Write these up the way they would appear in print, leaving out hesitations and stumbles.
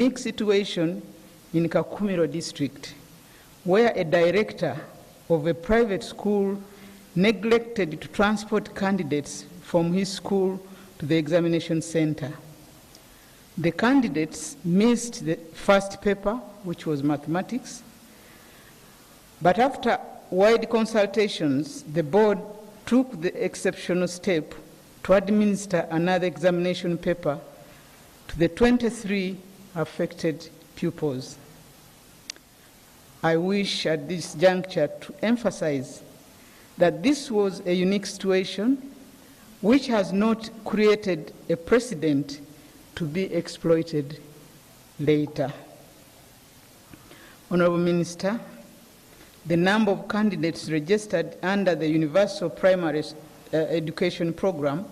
unique situation in Kakumiro district, where a director of a private school neglected to transport candidates from his school to the examination center. The candidates missed the first paper, which was mathematics, but after wide consultations, the board took the exceptional step to administer another examination paper to the 23 affected pupils. I wish at this juncture to emphasize that this was a unique situation which has not created a precedent to be exploited later. Honorable Minister, the number of candidates registered under the Universal Primary Education Program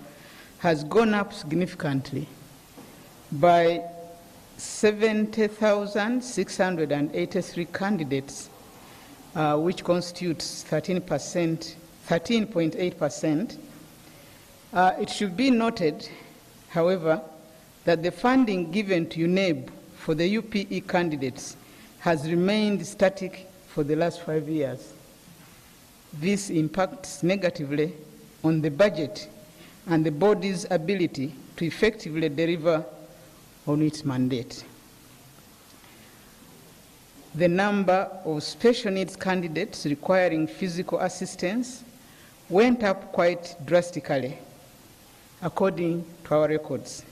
has gone up significantly by 70,683 candidates, which constitutes 13.8%. It should be noted, however, that the funding given to UNEb for the UPE candidates has remained static for the last 5 years. This impacts negatively on the budget and the body's ability to effectively deliver on its mandate. The number of special needs candidates requiring physical assistance went up quite drastically, according to our records.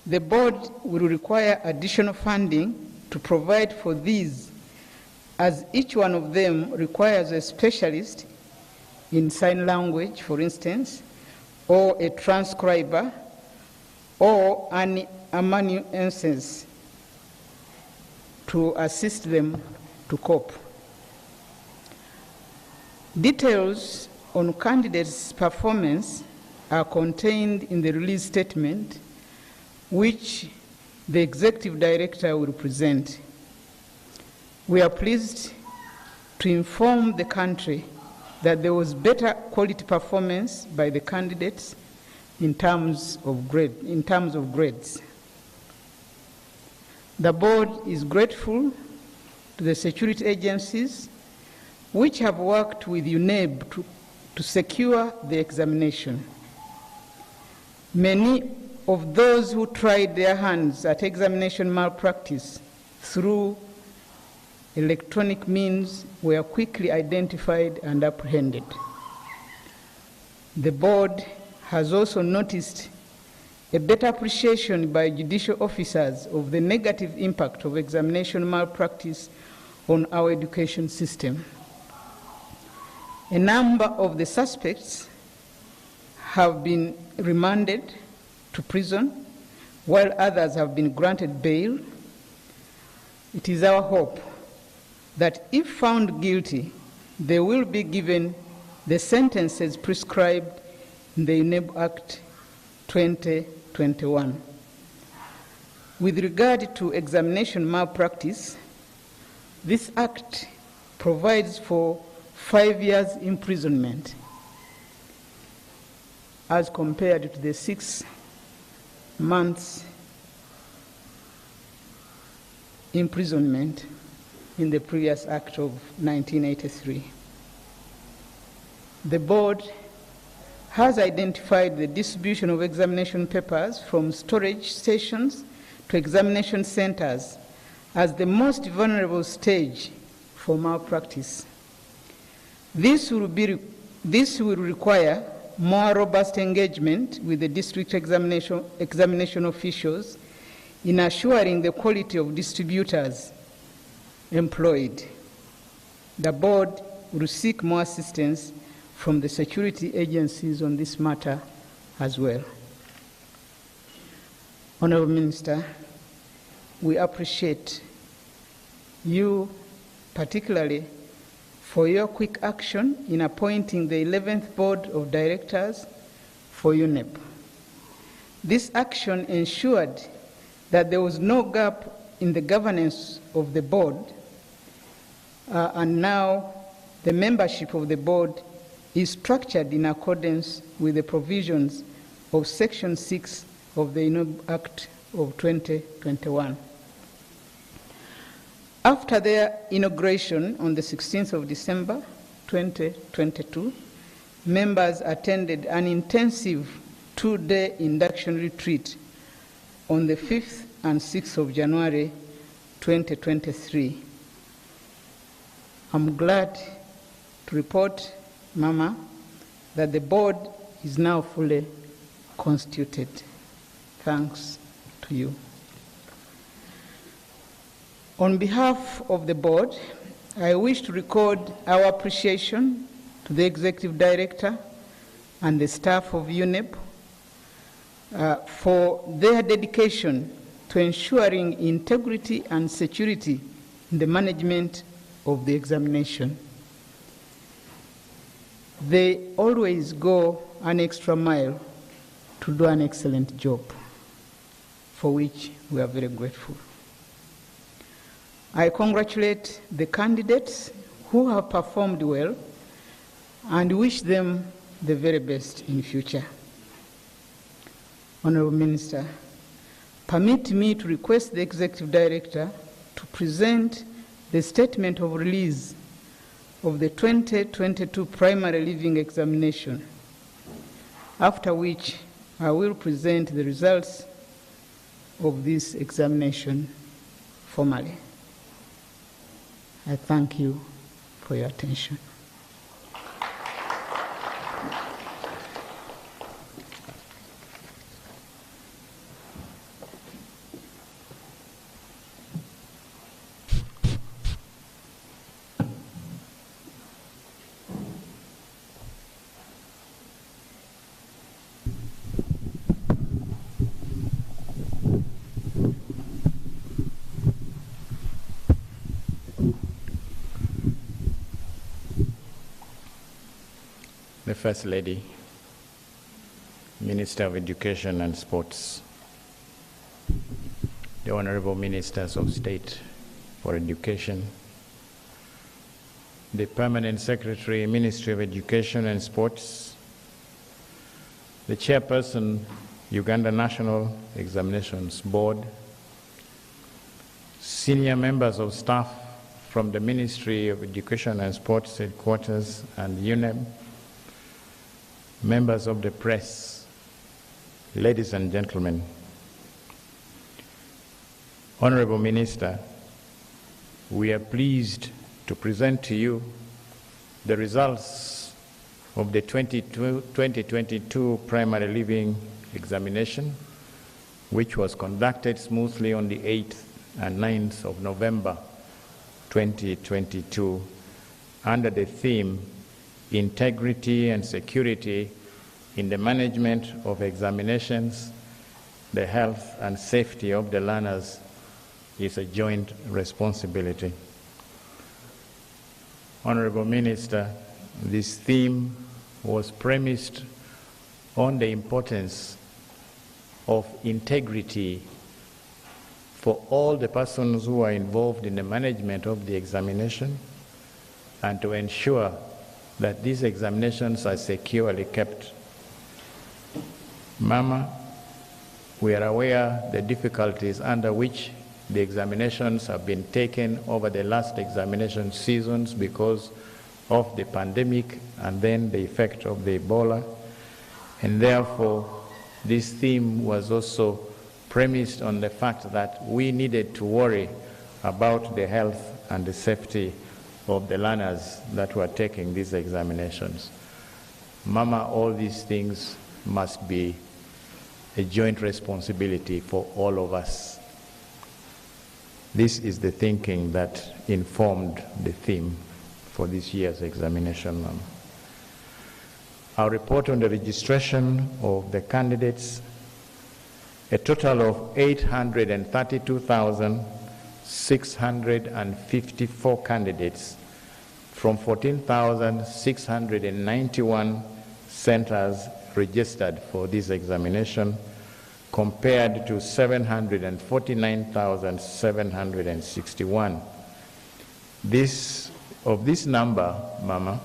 The board will require additional funding to provide for these, as each one of them requires a specialist in sign language, for instance, or a transcriber, or an amanuensis to assist them to cope. Details on candidates' performance are contained in the release statement, which the Executive Director will present. We are pleased to inform the country that there was better quality performance by the candidates in terms of grades. The board is grateful to the security agencies which have worked with UNEb to secure the examination. Many of those who tried their hands at examination malpractice through electronic means were quickly identified and apprehended. The board has also noticed a better appreciation by judicial officers of the negative impact of examination malpractice on our education system. A number of the suspects have been remanded to prison, while others have been granted bail. It is our hope that if found guilty, they will be given the sentences prescribed in the UNEb Act 2021. With regard to examination malpractice, this act provides for 5 years imprisonment as compared to the 6 months imprisonment in the previous act of 1983. The board has identified the distribution of examination papers from storage stations to examination centers as the most vulnerable stage for malpractice. This will require more robust engagement with the district examination officials in assuring the quality of distributors employed. The board will seek more assistance from the security agencies on this matter as well. Honorable Minister, we appreciate you particularly for your quick action in appointing the 11th Board of Directors for UNEb. This action ensured that there was no gap in the governance of the board, and now the membership of the board is structured in accordance with the provisions of Section 6 of the UNEb Act of 2021. After their inauguration on the 16th of December 2022, members attended an intensive 2-day induction retreat on the 5th and 6th of January 2023. I'm glad to report, Mama, that the board is now fully constituted. Thanks to you. On behalf of the board, I wish to record our appreciation to the Executive Director and the staff of UNEb for their dedication to ensuring integrity and security in the management of the examination. They always go an extra mile to do an excellent job, for which we are very grateful. I congratulate the candidates who have performed well and wish them the very best in future. Honorable Minister, permit me to request the Executive Director to present the statement of release of the 2022 primary leaving examination, after which I will present the results of this examination formally. I thank you for your attention. The First Lady, Minister of Education and Sports, the Honorable Ministers of State for Education, the Permanent Secretary, Ministry of Education and Sports, the Chairperson, Uganda National Examinations Board, senior members of staff from the Ministry of Education and Sports Headquarters and UNEb, members of the press, ladies and gentlemen, Honorable Minister, we are pleased to present to you the results of the 2022 primary leaving examination, which was conducted smoothly on the 8th and 9th of November 2022 under the theme Integrity and Security in the Management of Examinations. The health and safety of the learners is a joint responsibility. Honorable Minister, this theme was premised on the importance of integrity for all the persons who are involved in the management of the examination, and to ensure that these examinations are securely kept. Mama, we are aware the difficulties under which the examinations have been taken over the last examination seasons because of the pandemic and then the effect of the Ebola. And therefore, this theme was also premised on the fact that we needed to worry about the health and the safety of the learners that were taking these examinations. Mama, all these things must be a joint responsibility for all of us. This is the thinking that informed the theme for this year's examination, Mama. I'll report on the registration of the candidates. A total of 832,654 candidates from 14,691 centers registered for this examination, compared to 749,761. Of this number, Mama,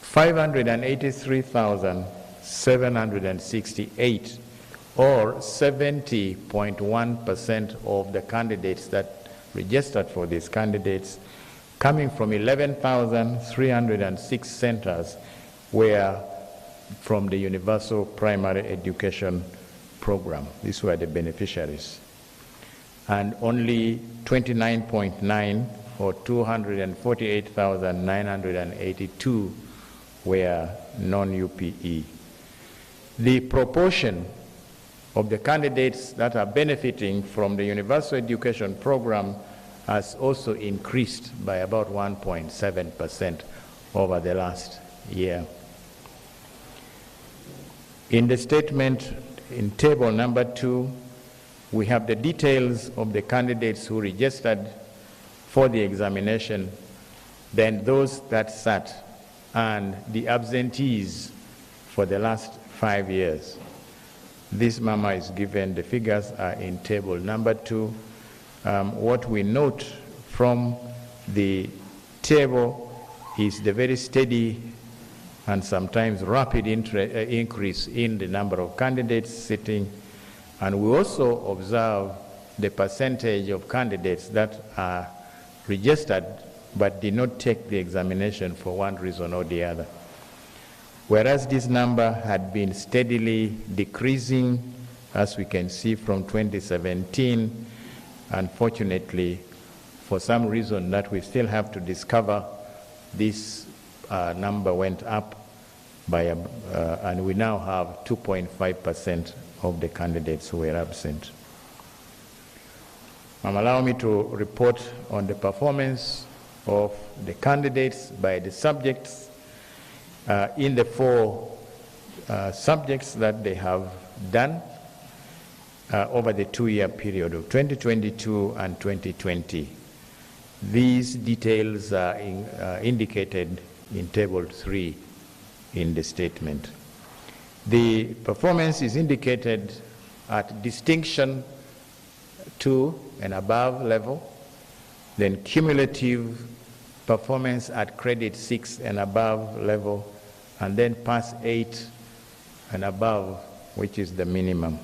583,768, or 70.1% of the candidates that registered for these candidates, coming from 11,306 centers, were from the Universal Primary Education Program. These were the beneficiaries. And only 29.9 or 248,982 were non-UPE. The proportion of the candidates that are benefiting from the Universal Education Program has also increased by about 1.7% over the last year. In the statement, in table number 2, we have the details of the candidates who registered for the examination, then those that sat, and the absentees for the last 5 years. This mama is given, the figures are in table number 2. What we note from the table is the very steady and sometimes rapid increase in the number of candidates sitting. And we also observe the percentage of candidates that are registered but did not take the examination for one reason or the other. Whereas this number had been steadily decreasing, as we can see from 2017, unfortunately, for some reason that we still have to discover, this number went up by, and we now have 2.5% of the candidates who were absent. Allow me to report on the performance of the candidates by the subjects in the 4 subjects that they have done over the 2-year period of 2022 and 2020. These details are indicated in table 3 in the statement. The performance is indicated at distinction 2 and above level, then cumulative performance at credit 6 and above level, and then pass 8 and above, which is the minimum.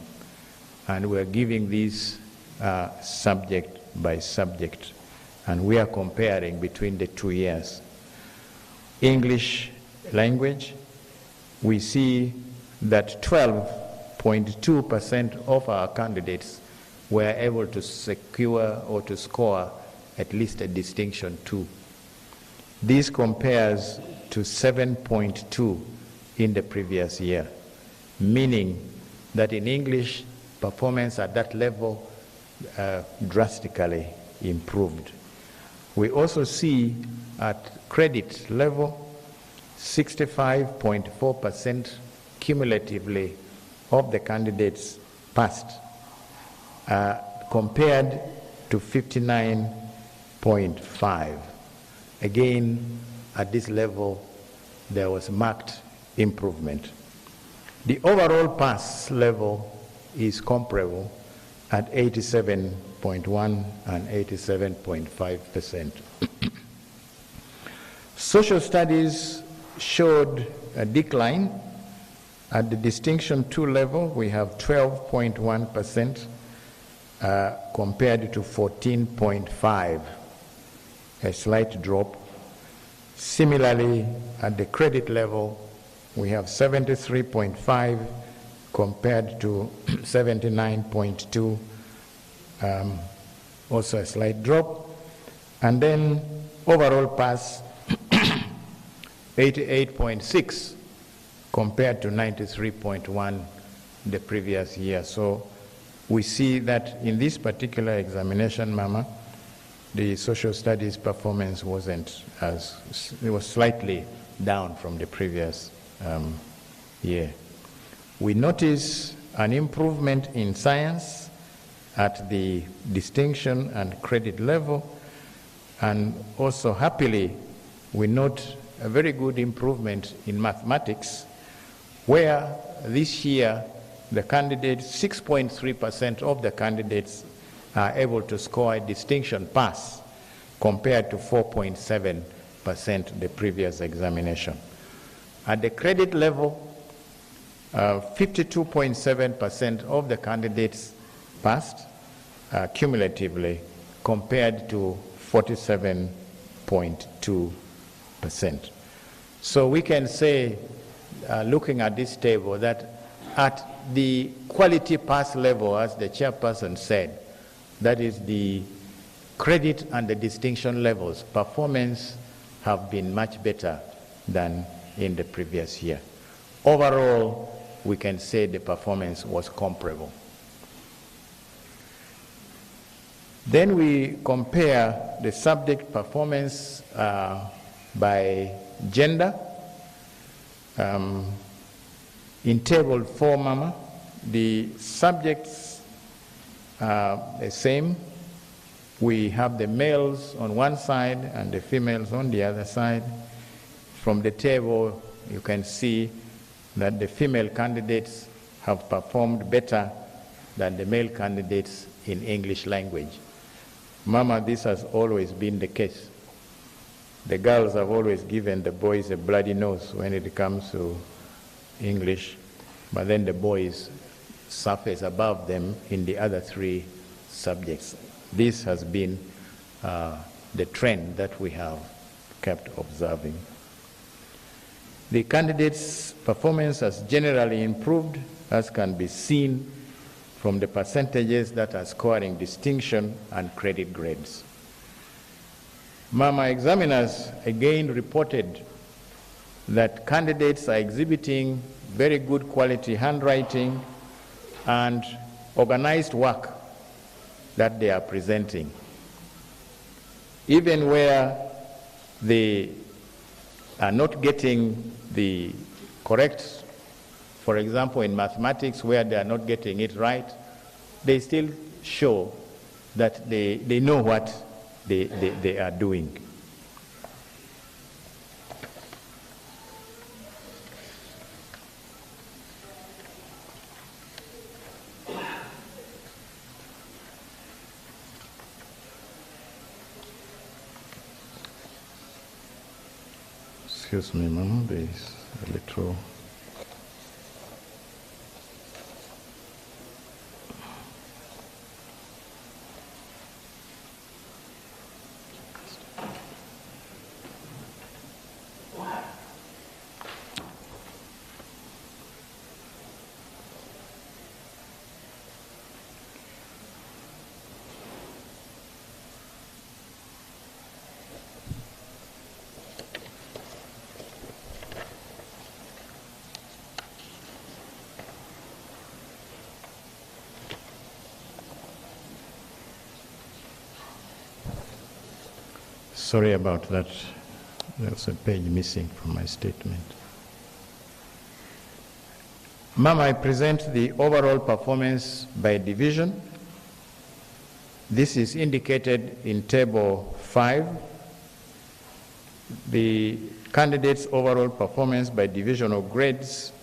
And we're giving these subject by subject, and we are comparing between the 2 years. English language, we see that 12.2% of our candidates were able to secure or to score at least a distinction 2. This compares to 7.2 in the previous year, meaning that in English, performance at that level drastically improved. We also see at credit level 65.4% cumulatively of the candidates passed, compared to 59.5. Again, at this level, there was marked improvement. The overall pass level is comparable at 87.1 and 87.5%. Social studies showed a decline. At the distinction 2 level, we have 12.1% compared to 14.5, a slight drop. Similarly, at the credit level, we have 73.5 compared to 79.2, also a slight drop. And then overall pass, 88.6 compared to 93.1 the previous year. So we see that in this particular examination, Mama, the social studies performance wasn't as, it was slightly down from the previous year. We notice an improvement in science at the distinction and credit level, and also happily we note a very good improvement in mathematics, where this year the candidates, 6.3% of the candidates are able to score a distinction pass compared to 4.7% the previous examination. At the credit level, 52.7% of the candidates passed cumulatively compared to 47.2%. So we can say, looking at this table, that at the quality pass level, as the chairperson said, that is the credit and the distinction levels, performance have been much better than in the previous year. Overall, we can say the performance was comparable. Then we compare the subject performance by gender. In table 4, Mama, the subjects are the same. We have the males on one side and the females on the other side. From the table, you can see that the female candidates have performed better than the male candidates in English language. Mama, this has always been the case. The girls have always given the boys a bloody nose when it comes to English, but then the boys surface above them in the other 3 subjects. This has been the trend that we have kept observing. The candidates' performance has generally improved, as can be seen from the percentages that are scoring distinction and credit grades. Mama, examiners again reported that candidates are exhibiting very good quality handwriting and organized work that they are presenting. Even where they are not getting the correct, for example, in mathematics, where they are not getting it right, they still show that they know what they are doing. Excuse me, Mama, there is a little... Sorry about that. There's a page missing from my statement. Ma'am, I present the overall performance by division. This is indicated in table 5. The candidates' overall performance by division of grades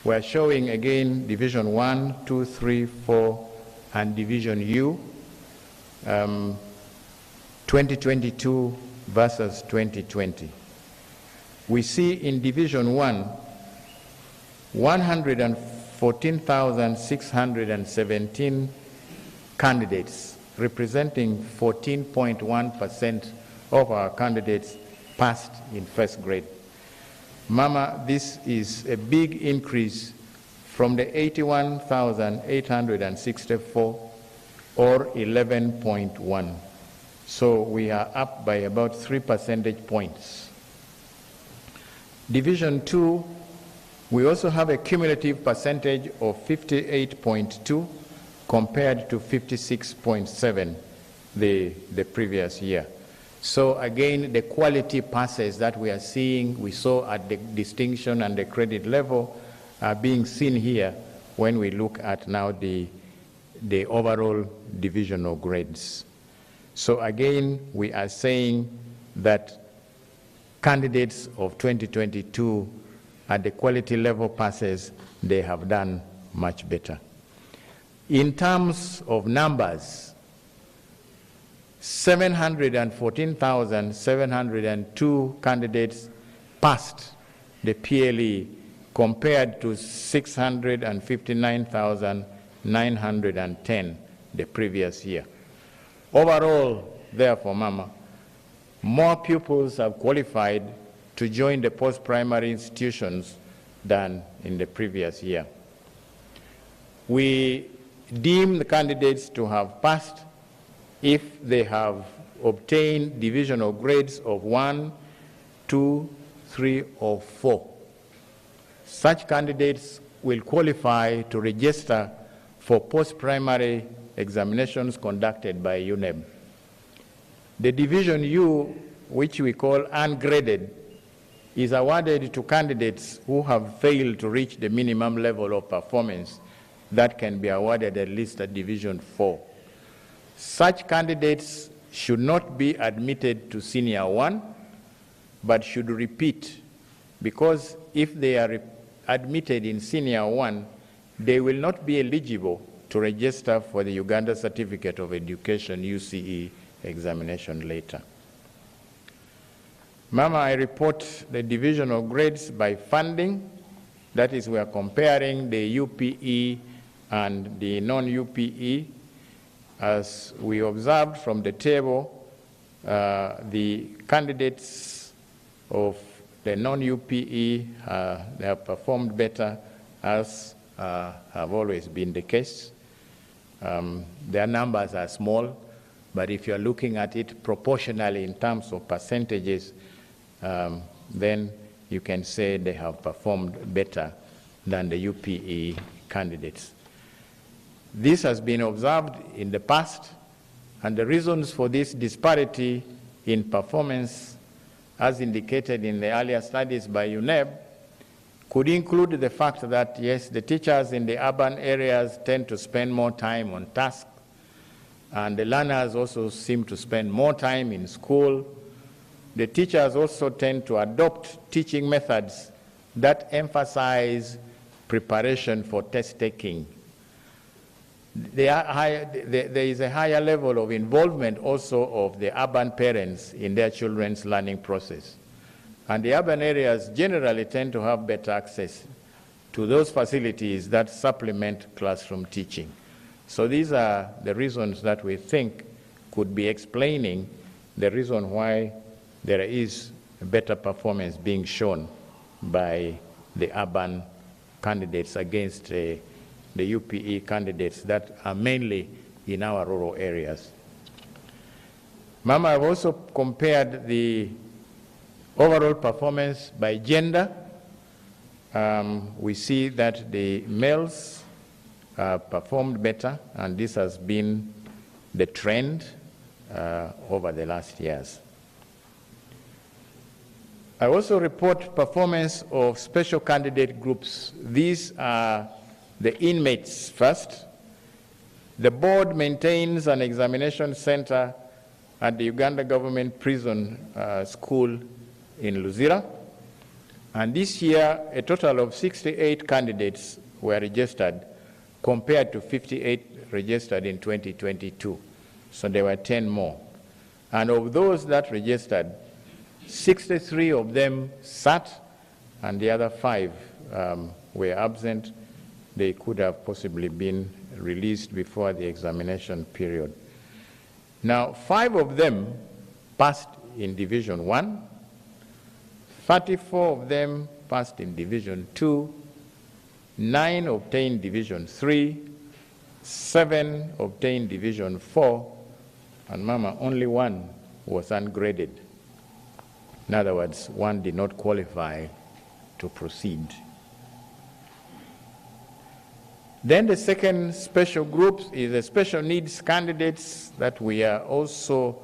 were showing again division 1, 2, 3, 4, and division U. 2022 versus 2020. We see in Division 1, 114,617 candidates, representing 14.1% of our candidates passed in first grade. Mama, this is a big increase from the 81,864 or 11.1. So we are up by about 3 percentage points. Division 2, we also have a cumulative percentage of 58.2 compared to 56.7 the previous year. So again, the quality passes that we are seeing, we saw at the distinction and the credit level are being seen here when we look at now the overall divisional grades. So again, we are saying that candidates of 2022 at the quality level passes, they have done much better. In terms of numbers, 714,702 candidates passed the PLE compared to 659,910 the previous year. Overall, therefore, Mama, more pupils have qualified to join the post-primary institutions than in the previous year. We deem the candidates to have passed if they have obtained divisional grades of 1, 2, 3, or 4. Such candidates will qualify to register for post-primary examinations conducted by UNEb. The Division U, which we call ungraded, is awarded to candidates who have failed to reach the minimum level of performance that can be awarded at least at Division 4. Such candidates should not be admitted to Senior 1, but should repeat, because if they are admitted in Senior 1, they will not be eligible to register for the Uganda Certificate of Education UCE examination later. Mama, I report the divisional grades by funding. That is, we are comparing the UPE and the non-UPE. As we observed from the table, the candidates of the non-UPE, they have performed better, as have always been the case. Their numbers are small, but if you're looking at it proportionally in terms of percentages, then you can say they have performed better than the UPE candidates. This has been observed in the past, and the reasons for this disparity in performance, as indicated in the earlier studies by UNEb, could include the fact that, yes, the teachers in the urban areas tend to spend more time on tasks, and the learners also seem to spend more time in school. The teachers also tend to adopt teaching methods that emphasize preparation for test taking. There is a higher level of involvement also of the urban parents in their children's learning process. And the urban areas generally tend to have better access to those facilities that supplement classroom teaching. So these are the reasons that we think could be explaining the reason why there is a better performance being shown by the urban candidates against the UPE candidates that are mainly in our rural areas. Mama, I've also compared the overall performance by gender. We see that the males performed better, and this has been the trend over the last years. I also report performance of special candidate groups. These are the inmates first. The board maintains an examination center at the Uganda Government Prison School in Luzira. And this year, a total of 68 candidates were registered, compared to 58 registered in 2022. So there were 10 more. And of those that registered, 63 of them sat, and the other 5 were absent. They could have possibly been released before the examination period. Now, 5 of them passed in Division 1, 34 of them passed in Division 2, 9 obtained Division 3, 7 obtained Division 4, and Mama, only 1 was ungraded. In other words, 1 did not qualify to proceed. Then the second special group is the special needs candidates that we are also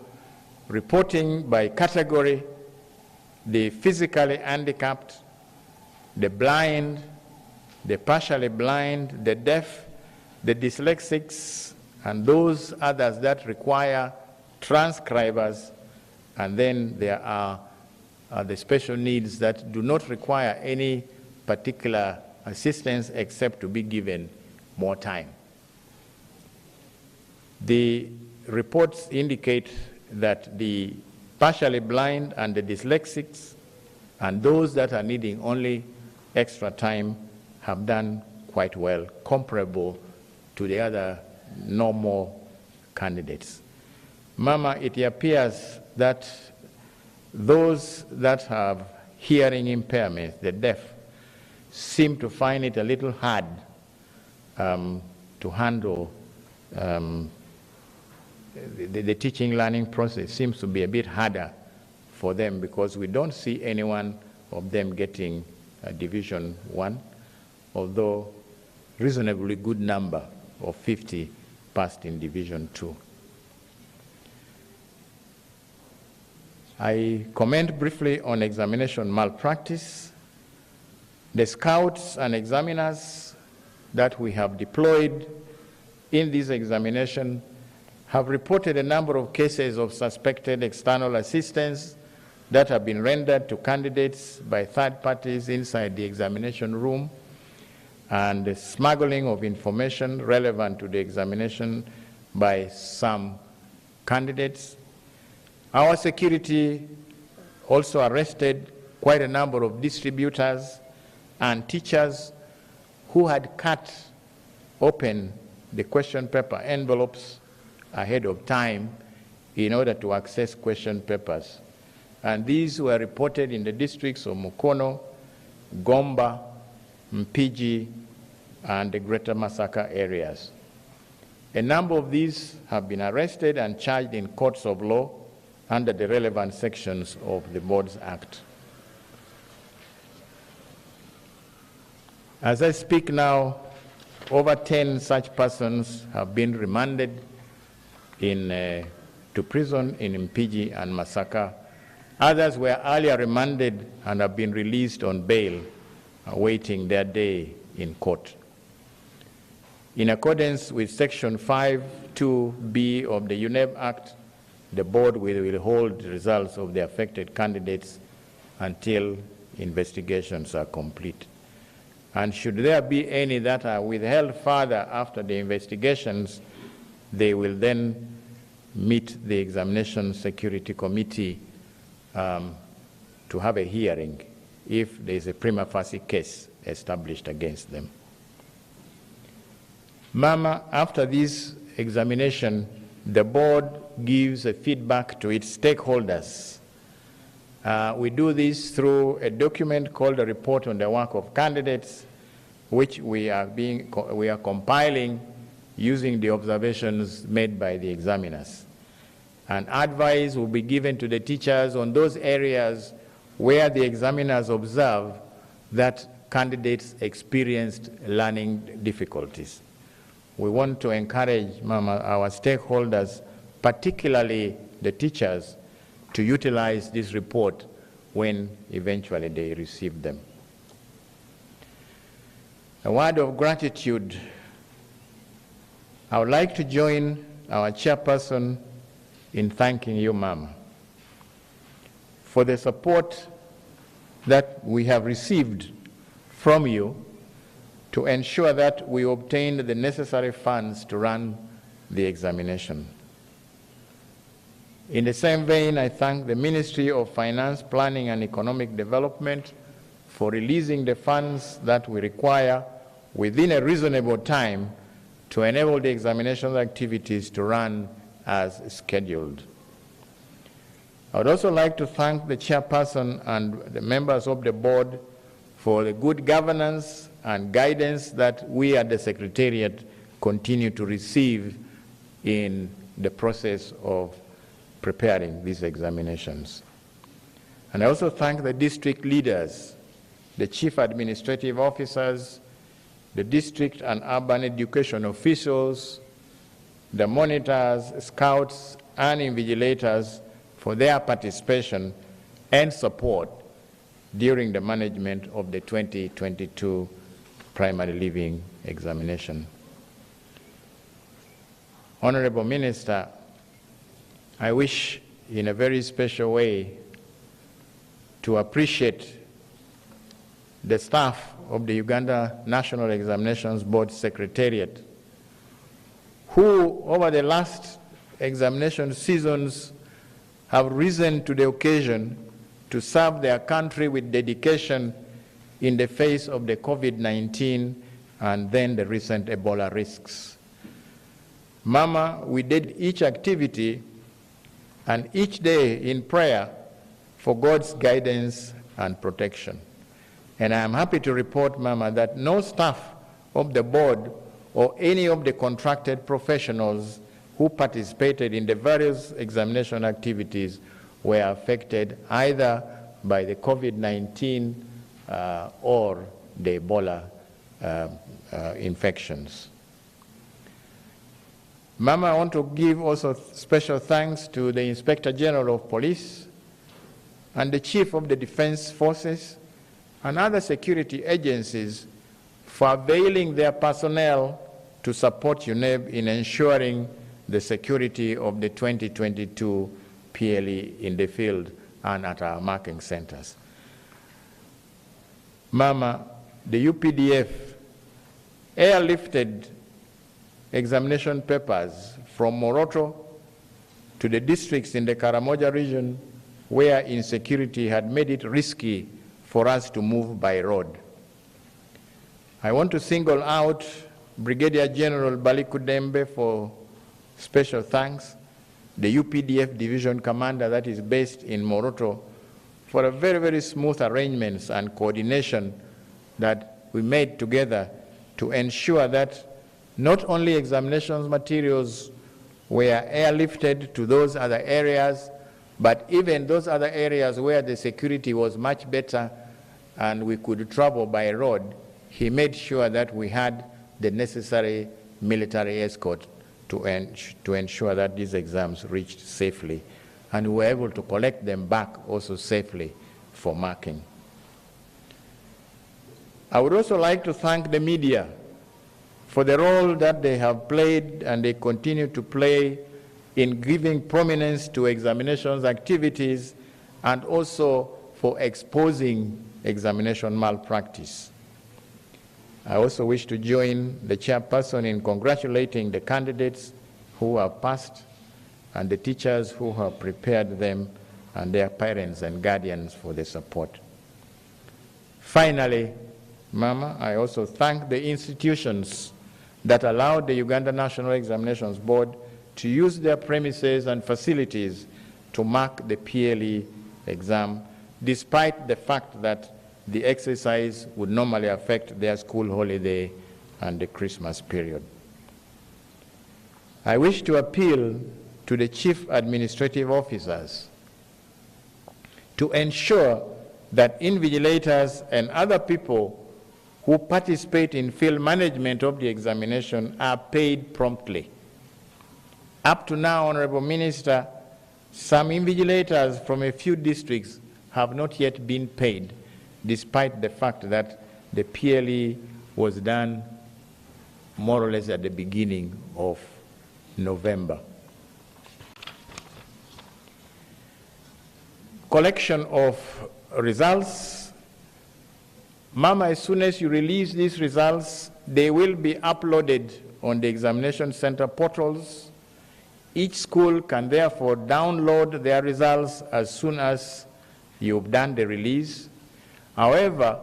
reporting by category: the physically handicapped, the blind, the partially blind, the deaf, the dyslexics, and those others that require transcribers. And then there are the special needs that do not require any particular assistance except to be given more time. The reports indicate that the partially blind and the dyslexics and those that are needing only extra time have done quite well, comparable to the other normal candidates. Mama, it appears that those that have hearing impairment, the deaf, seem to find it a little hard to handle. The teaching learning process seems to be a bit harder for them because we don't see anyone of them getting Division 1, although reasonably good number of 50 passed in Division 2. I comment briefly on examination malpractice. The scouts and examiners that we have deployed in this examination have reported a number of cases of suspected external assistance that have been rendered to candidates by third parties inside the examination room, and the smuggling of information relevant to the examination by some candidates. Our security also arrested quite a number of distributors and teachers who had cut open the question paper envelopes ahead of time in order to access question papers. And these were reported in the districts of Mukono, Gomba, Mpigi, and the Greater Masaka areas. A number of these have been arrested and charged in courts of law under the relevant sections of the Boards Act. As I speak now, over 10 such persons have been remanded to prison in Mpigi and Masaka. Others were earlier remanded and have been released on bail, awaiting their day in court. In accordance with Section 5(2)(b) of the UNEb Act, the board will withhold the results of the affected candidates until investigations are complete. And should there be any that are withheld further after the investigations, they will then meet the Examination Security Committee to have a hearing if there is a prima facie case established against them. Mama, after this examination, the board gives a feedback to its stakeholders. We do this through a document called a report on the work of candidates, which we are compiling using the observations made by the examiners. And advice will be given to the teachers on those areas where the examiners observe that candidates experienced learning difficulties. We want to encourage, Mama, our stakeholders, particularly the teachers, to utilize this report when eventually they receive them. A word of gratitude. I would like to join our chairperson in thanking you, Mama, for the support that we have received from you to ensure that we obtained the necessary funds to run the examination. In the same vein, I thank the Ministry of Finance, Planning and Economic Development for releasing the funds that we require within a reasonable time to enable the examination activities to run as scheduled. I would also like to thank the chairperson and the members of the board for the good governance and guidance that we at the Secretariat continue to receive in the process of preparing these examinations. And I also thank the district leaders, the chief administrative officers, the district and urban education officials, the monitors, scouts, and invigilators for their participation and support during the management of the 2022 primary living examination. Honorable Minister, I wish in a very special way to appreciate the staff of the Uganda National Examinations Board Secretariat, who over the last examination seasons have risen to the occasion to serve their country with dedication in the face of the COVID-19 and then the recent Ebola risks. Mama, we did each activity and each day in prayer for God's guidance and protection. And I am happy to report, Mama, that no staff of the board or any of the contracted professionals who participated in the various examination activities were affected either by the COVID-19 or the Ebola infections. Mama, I want to give also special thanks to the Inspector General of Police and the Chief of the Defense Forces and other security agencies for availing their personnel to support UNEb in ensuring the security of the 2022 PLE in the field and at our marking centers. Mama, the UPDF airlifted examination papers from Moroto to the districts in the Karamoja region where insecurity had made it risky for us to move by road. I want to single out Brigadier General Balikudembe for special thanks, the UPDF division commander that is based in Moroto, for a very, very smooth arrangements and coordination that we made together to ensure that not only examinations materials were airlifted to those other areas, but even those other areas where the security was much better and we could travel by road, he made sure that we had the necessary military escort to ensure that these exams reached safely, and we were able to collect them back also safely for marking. I would also like to thank the media for the role that they have played and they continue to play in giving prominence to examinations activities and also for exposing examination malpractice. I also wish to join the chairperson in congratulating the candidates who have passed and the teachers who have prepared them and their parents and guardians for the support. Finally, Mama, I also thank the institutions that allowed the Uganda National Examinations Board to use their premises and facilities to mark the PLE exam, despite the fact that the exercise would normally affect their school holiday and the Christmas period. I wish to appeal to the chief administrative officers to ensure that invigilators and other people who participate in field management of the examination are paid promptly. Up to now, Honorable Minister, some invigilators from a few districts have not yet been paid, despite the fact that the PLE was done more or less at the beginning of November. Collection of results. Mama, as soon as you release these results, they will be uploaded on the examination center portals. Each school can therefore download their results as soon as you've done the release. However,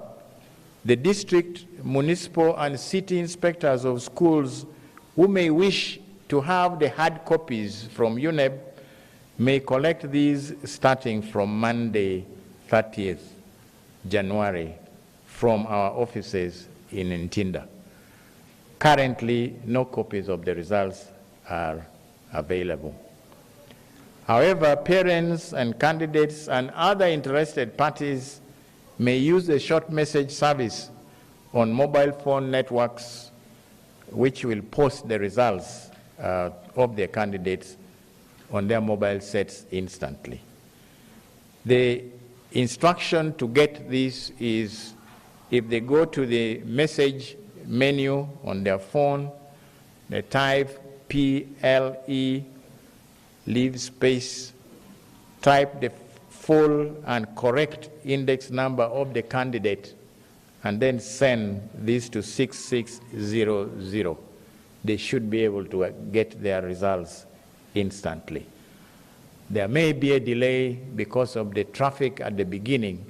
the district, municipal, and city inspectors of schools who may wish to have the hard copies from UNEb may collect these starting from Monday, 30th January, from our offices in Ntinda. Currently, no copies of the results are available. However, parents and candidates and other interested parties may use the short message service on mobile phone networks, which will post the results of their candidates on their mobile sets instantly. The instruction to get this is if they go to the message menu on their phone, they type PLE, leave space, type the full and correct index number of the candidate, and then send this to 6600. They should be able to get their results instantly. There may be a delay because of the traffic at the beginning,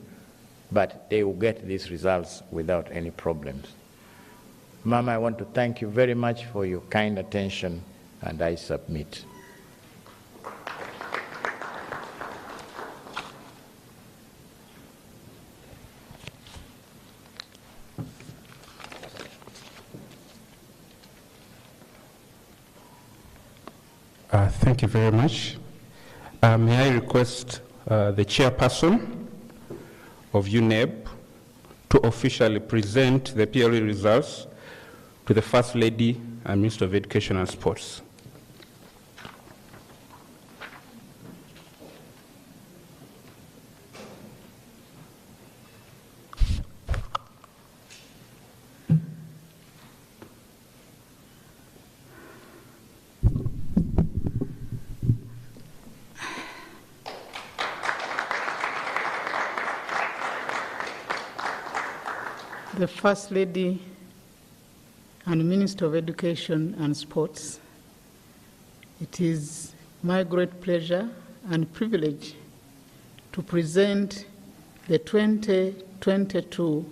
but they will get these results without any problems. Mama, I want to thank you very much for your kind attention, and I submit. Thank you very much. May I request the chairperson of UNEb to officially present the PLE results to the First Lady and Minister of Education and Sports. The First Lady and Minister of Education and Sports, it is my great pleasure and privilege to present the 2022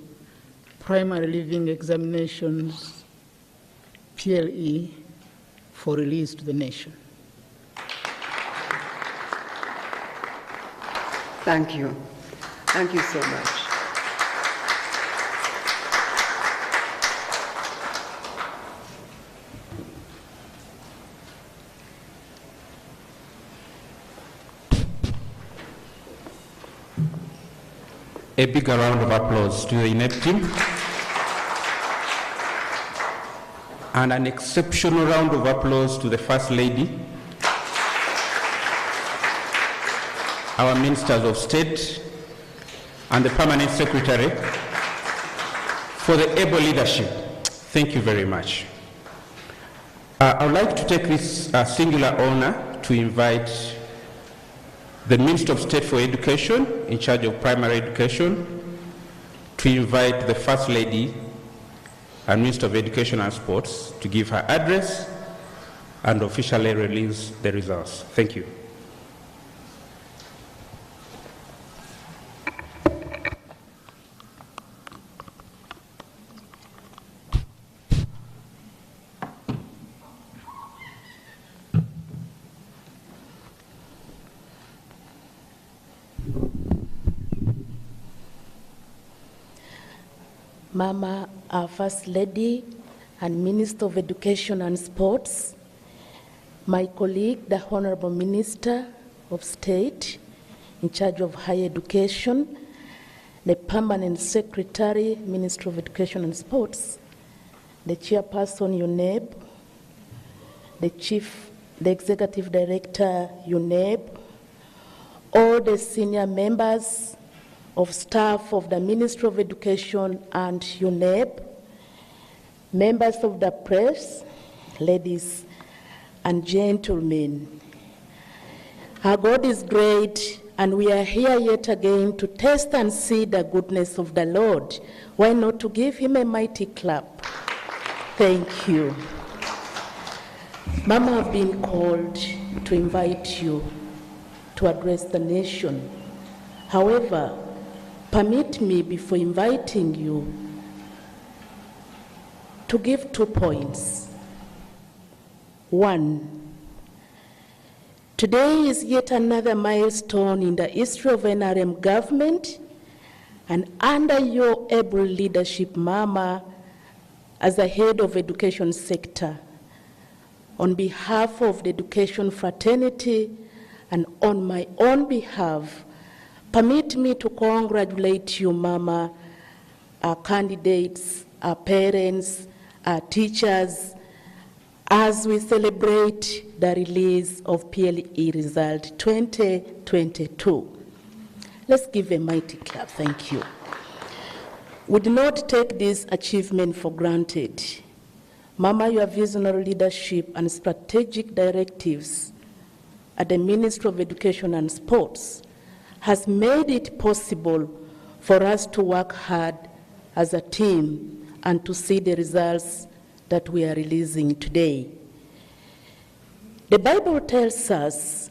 Primary Leaving Examinations PLE for release to the nation. Thank you. Thank you so much. A bigger round of applause to the UNEb team. And an exceptional round of applause to the First Lady, our Ministers of State, and the Permanent Secretary for the able leadership. Thank you very much. I would like to take this singular honor to invite the Minister of State for Education, in charge of primary education, to invite the First Lady and Minister of Education and Sports to give her address and officially release the results. Thank you. Mama, our First Lady and Minister of Education and Sports, my colleague, the Honorable Minister of State in charge of higher education, the Permanent Secretary, Minister of Education and Sports, the Chairperson, UNEb, the Executive Director, UNEb, all the senior members of staff of the Ministry of Education and UNEb, members of the press, ladies and gentlemen. Our God is great, and we are here yet again to test and see the goodness of the Lord. Why not to give him a mighty clap? Thank you. Mama, I've been called to invite you to address the nation. However, permit me, before inviting you, to give 2 points. One, today is yet another milestone in the history of NRM government, and under your able leadership, Mama, as the head of education sector, on behalf of the education fraternity and on my own behalf, permit me to congratulate you, Mama, our candidates, our parents, our teachers, as we celebrate the release of PLE Result 2022. Let's give a mighty clap. Thank you. We do not take this achievement for granted. Mama, your visionary leadership and strategic directives at the Ministry of Education and Sports has made it possible for us to work hard as a team and to see the results that we are releasing today. The Bible tells us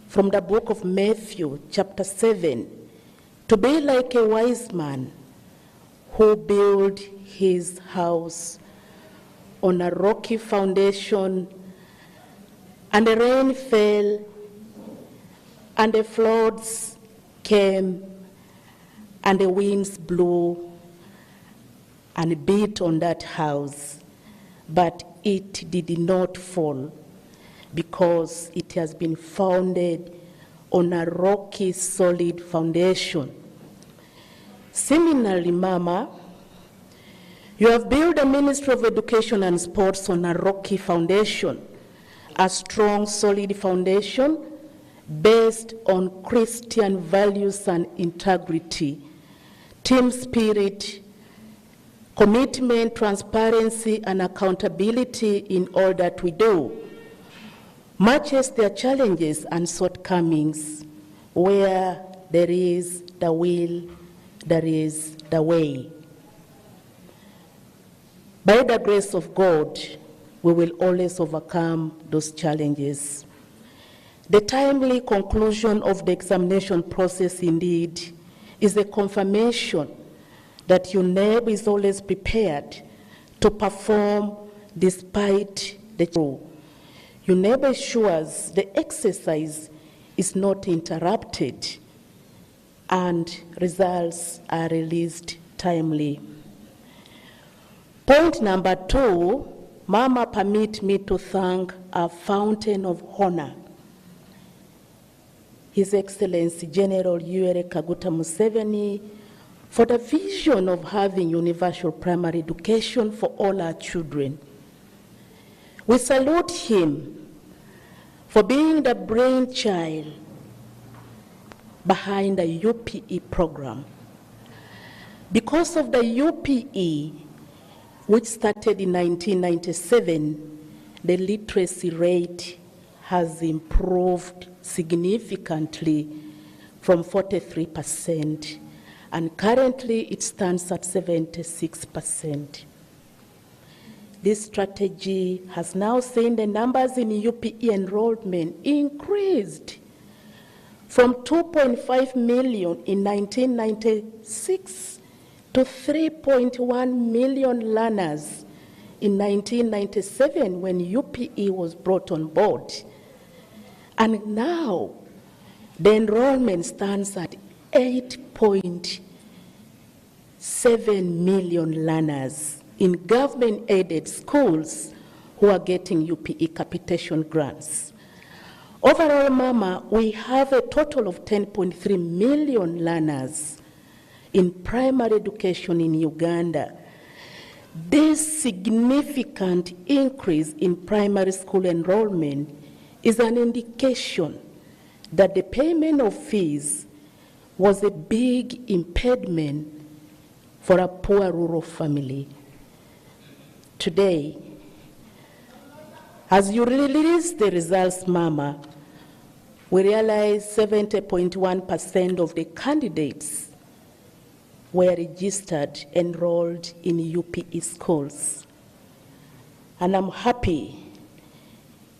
from the book of Matthew, chapter 7, to be like a wise man who built his house on a rocky foundation, and the rain fell, and the floods came, and the winds blew and beat on that house, but it did not fall, because it has been founded on a rocky, solid foundation. Similarly, Mama, you have built the Ministry of Education and Sports on a rocky foundation, a strong, solid foundation based on Christian values and integrity, team spirit, commitment, transparency, and accountability in all that we do. Much as there are challenges and shortcomings, where there is the will, there is the way. By the grace of God, we will always overcome those challenges. The timely conclusion of the examination process, indeed, is a confirmation that UNEb is always prepared to perform despite the challenge. UNEb ensures the exercise is not interrupted and results are released timely. Point number 2, Mama, permit me to thank our fountain of honor, His Excellency General Yoweri Kaguta Museveni, for the vision of having universal primary education for all our children. We salute him for being the brainchild behind the UPE program. Because of the UPE, which started in 1997, the literacy rate has improved significantly from 43%, and currently it stands at 76%. This strategy has now seen the numbers in UPE enrollment increased from 2.5 million in 1996 to 3.1 million learners in 1997 when UPE was brought on board. And now the enrollment stands at 8.7 million learners in government-aided schools who are getting UPE capitation grants. Overall, Mama, we have a total of 10.3 million learners in primary education in Uganda. This significant increase in primary school enrollment is an indication that the payment of fees was a big impediment for a poor rural family. Today, as you release the results, Mama, we realize 70.1% of the candidates were registered, enrolled in UPE schools. And I'm happy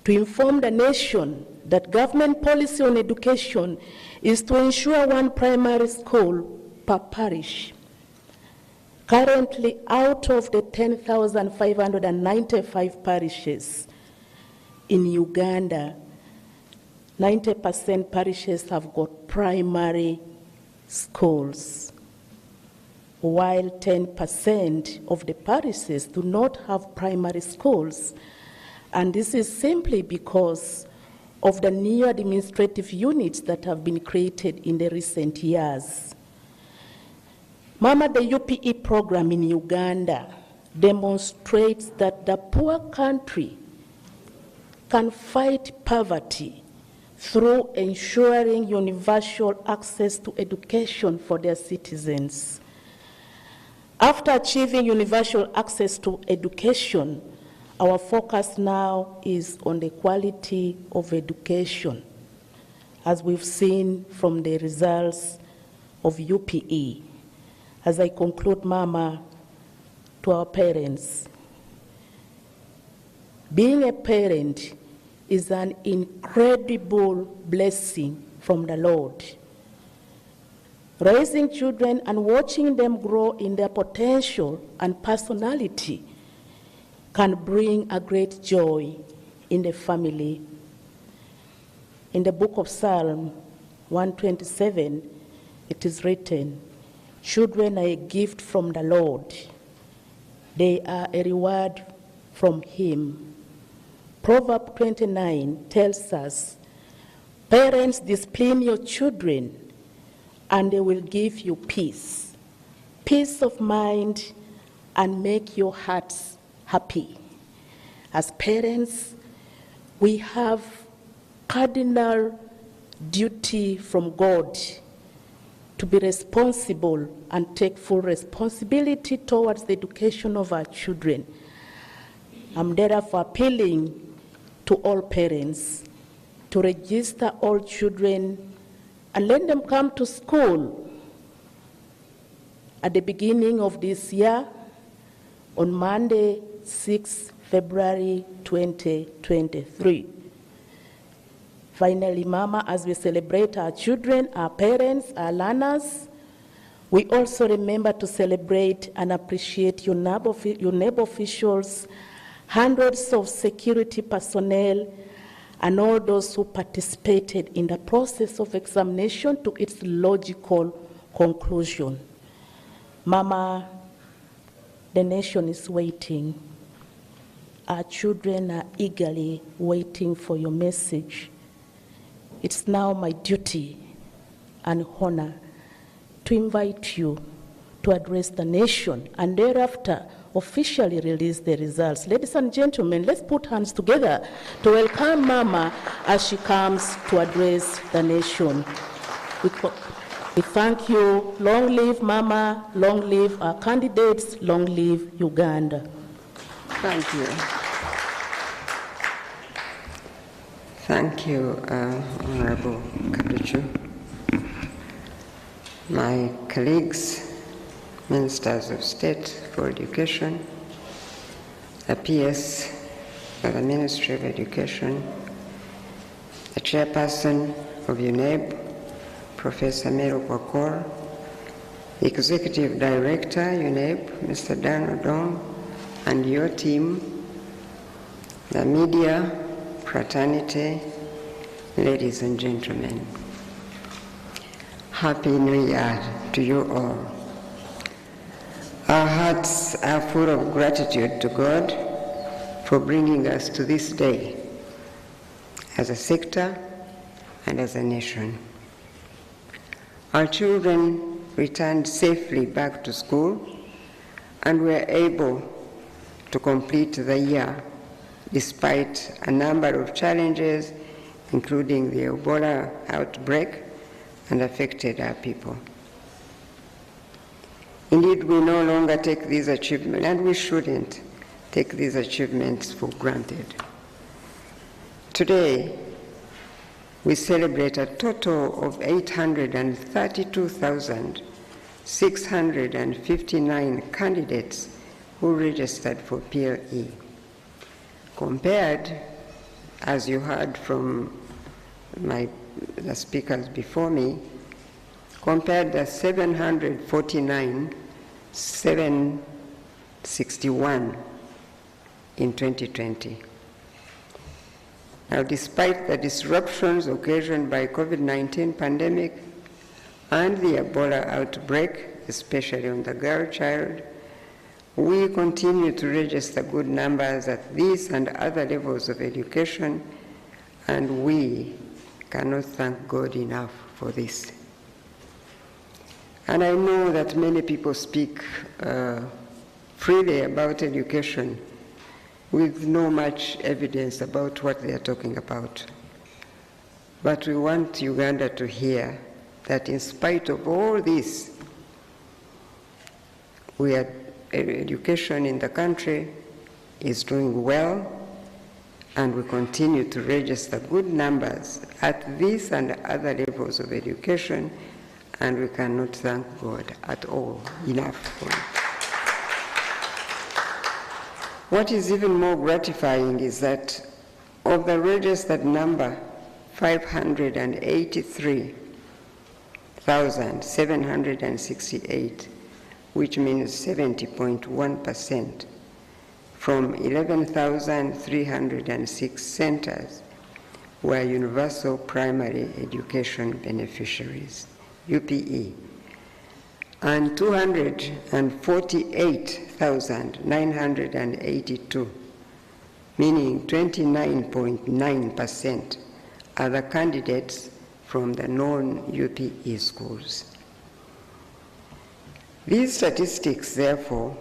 to inform the nation that government policy on education is to ensure one primary school per parish. Currently, out of the 10,595 parishes in Uganda, 90% parishes have got primary schools, while 10% of the parishes do not have primary schools. And this is simply because of the new administrative units that have been created in the recent years. Mama, the UPE program in Uganda demonstrates that the poor country can fight poverty through ensuring universal access to education for their citizens. After achieving universal access to education, our focus now is on the quality of education, as we've seen from the results of UPE. As I conclude, Mama, to our parents, being a parent is an incredible blessing from the Lord. Raising children and watching them grow in their potential and personality can bring a great joy in the family. In the book of Psalm 127, it is written, "Children are a gift from the Lord. They are a reward from Him. Proverb 29 tells us, parents, discipline your children, and they will give you peace, peace of mind, and make your hearts happy. As parents, we have cardinal duty from God to be responsible and take full responsibility towards the education of our children. I'm therefore appealing to all parents to register all children and let them come to school at the beginning of this year on Monday, 6 February 2023. Finally, Mama, as we celebrate our children, our parents, our learners, we also remember to celebrate and appreciate UNEb officials, hundreds of security personnel, and all those who participated in the process of examination to its logical conclusion. Mama, the nation is waiting. Our children are eagerly waiting for your message. It's now my duty and honor to invite you to address the nation and thereafter officially release the results. Ladies and gentlemen, let's put hands together to welcome Mama as she comes to address the nation. We thank you. Long live Mama, long live our candidates, long live Uganda. Thank you. Thank you, Honorable Kapichu. My colleagues, Ministers of State for Education, the PS of the Ministry of Education, the Chairperson of UNEb, Professor Mero Kwakor, the Executive Director, UNEb, Mr. Dan Odong, and your team, the media, fraternity, ladies and gentlemen. Happy New Year to you all. Our hearts are full of gratitude to God for bringing us to this day as a sector and as a nation. Our children returned safely back to school and were able to complete the year despite a number of challenges, including the Ebola outbreak, and affected our people. Indeed, we no longer take these achievements, and we shouldn't take these achievements for granted. Today, we celebrate a total of 832,659 candidates who registered for PLE. Compared, as you heard from the speakers before me, compared the 749,761 in 2020. Now, despite the disruptions occasioned by COVID-19 pandemic and the Ebola outbreak, especially on the girl child, we continue to register good numbers at these and other levels of education, and we cannot thank God enough for this. And I know that many people speak freely about education with no much evidence about what they are talking about. But we want Uganda to hear that in spite of all this, education in the country is doing well, and we continue to register good numbers at this and other levels of education, and we cannot thank God at all enough for it. What is even more gratifying is that of the registered number, 583,768, which means 70.1%, from 11,306 centers were universal primary education beneficiaries, UPE, and 248,982 meaning 29.9% are the candidates from the non-UPE schools. These statistics, therefore,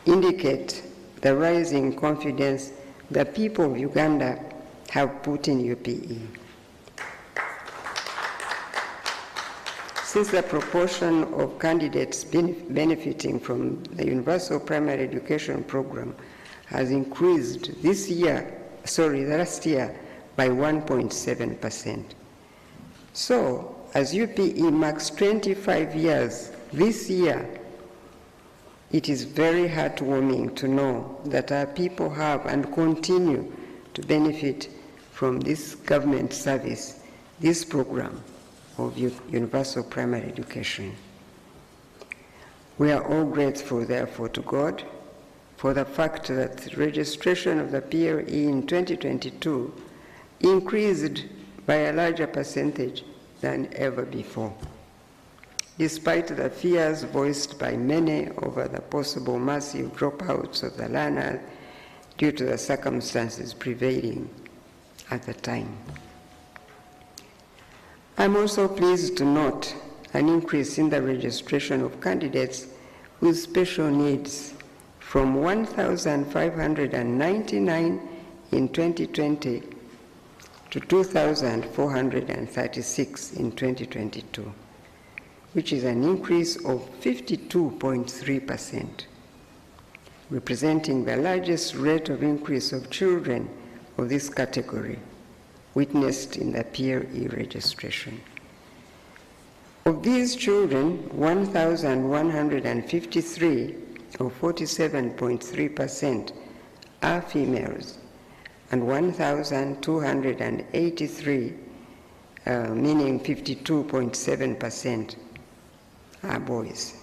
indicate the rising confidence the people of Uganda have put in UPE. Since the proportion of candidates benefiting from the Universal Primary Education Program has increased the last year by 1.7%. So, as UPE marks 25 years this year, it is very heartwarming to know that our people have and continue to benefit from this government service, this program of universal primary education. We are all grateful, therefore, to God for the fact that registration of the PLE in 2022 increased by a larger percentage than ever before, despite the fears voiced by many over the possible massive dropouts of the learners due to the circumstances prevailing at the time. I'm also pleased to note an increase in the registration of candidates with special needs from 1,599 in 2020 to 2,436 in 2022, which is an increase of 52.3%, representing the largest rate of increase of children of this category witnessed in the PLE registration. Of these children, 1,153, or 47.3%, are females, and 1,283, meaning 52.7%, are boys.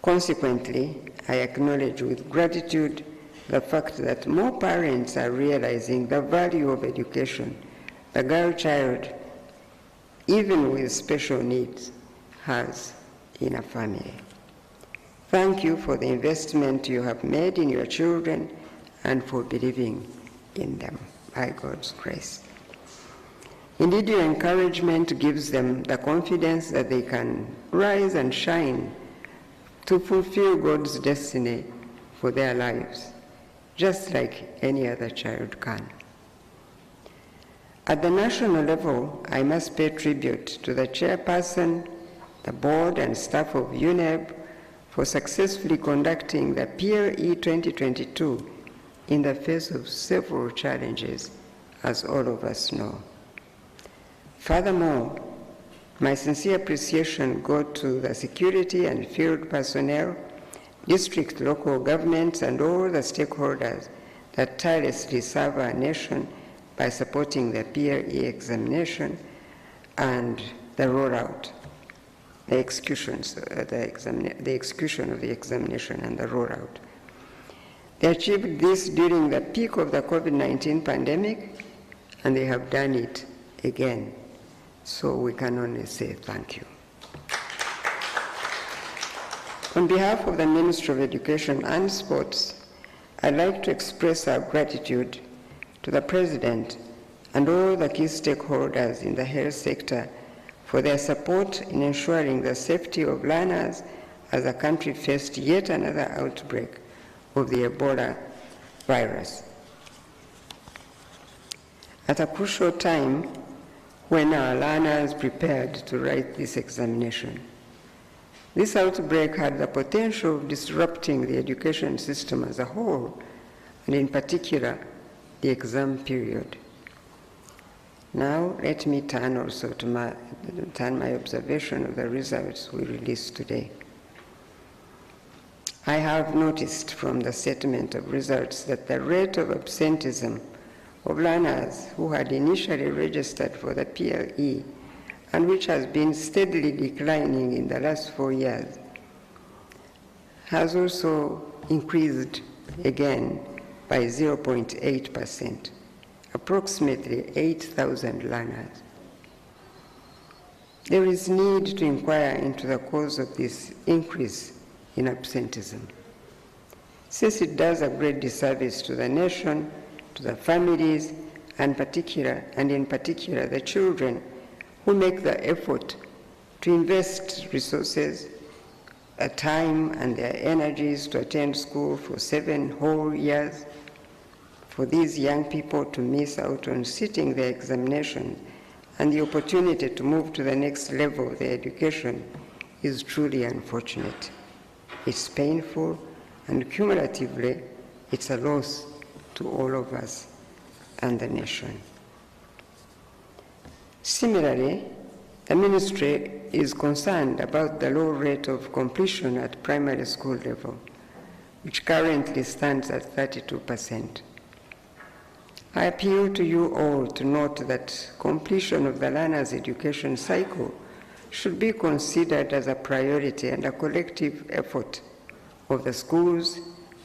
Consequently, I acknowledge with gratitude the fact that more parents are realizing the value of education the girl child, even with special needs, has in a family. Thank you for the investment you have made in your children and for believing in them, by God's grace. Indeed, your encouragement gives them the confidence that they can rise and shine to fulfill God's destiny for their lives, just like any other child can. At the national level, I must pay tribute to the chairperson, the board and staff of UNEb for successfully conducting the PLE 2022 in the face of several challenges, as all of us know. Furthermore, my sincere appreciation goes to the security and field personnel, district local governments, and all the stakeholders that tirelessly serve our nation by supporting the PLE examination and the rollout, the execution of the examination and the rollout. They achieved this during the peak of the COVID-19 pandemic, and they have done it again. So we can only say thank you. On behalf of the Ministry of Education and Sports, I'd like to express our gratitude to the President and all the key stakeholders in the health sector for their support in ensuring the safety of learners as the country faced yet another outbreak of the Ebola virus. At a crucial time when our learners prepared to write this examination, this outbreak had the potential of disrupting the education system as a whole, and in particular, the exam period. Now, let me turn also to my observation of the results we released today. I have noticed from the statement of results that the rate of absenteeism of learners who had initially registered for the PLE and which has been steadily declining in the last 4 years has also increased again by 0.8%, approximately 8,000 learners. There is need to inquire into the cause of this increase in absenteeism. since it does a great disservice to the nation, to the families, and in particular the children who make the effort to invest resources, time and their energies to attend school for 7 whole years. For these young people to miss out on sitting their examination and the opportunity to move to the next level of their education is truly unfortunate. It's painful, and cumulatively, it's a loss to all of us and the nation. Similarly, the ministry is concerned about the low rate of completion at primary school level, which currently stands at 32%. I appeal to you all to note that completion of the learner's education cycle should be considered as a priority and a collective effort of the schools,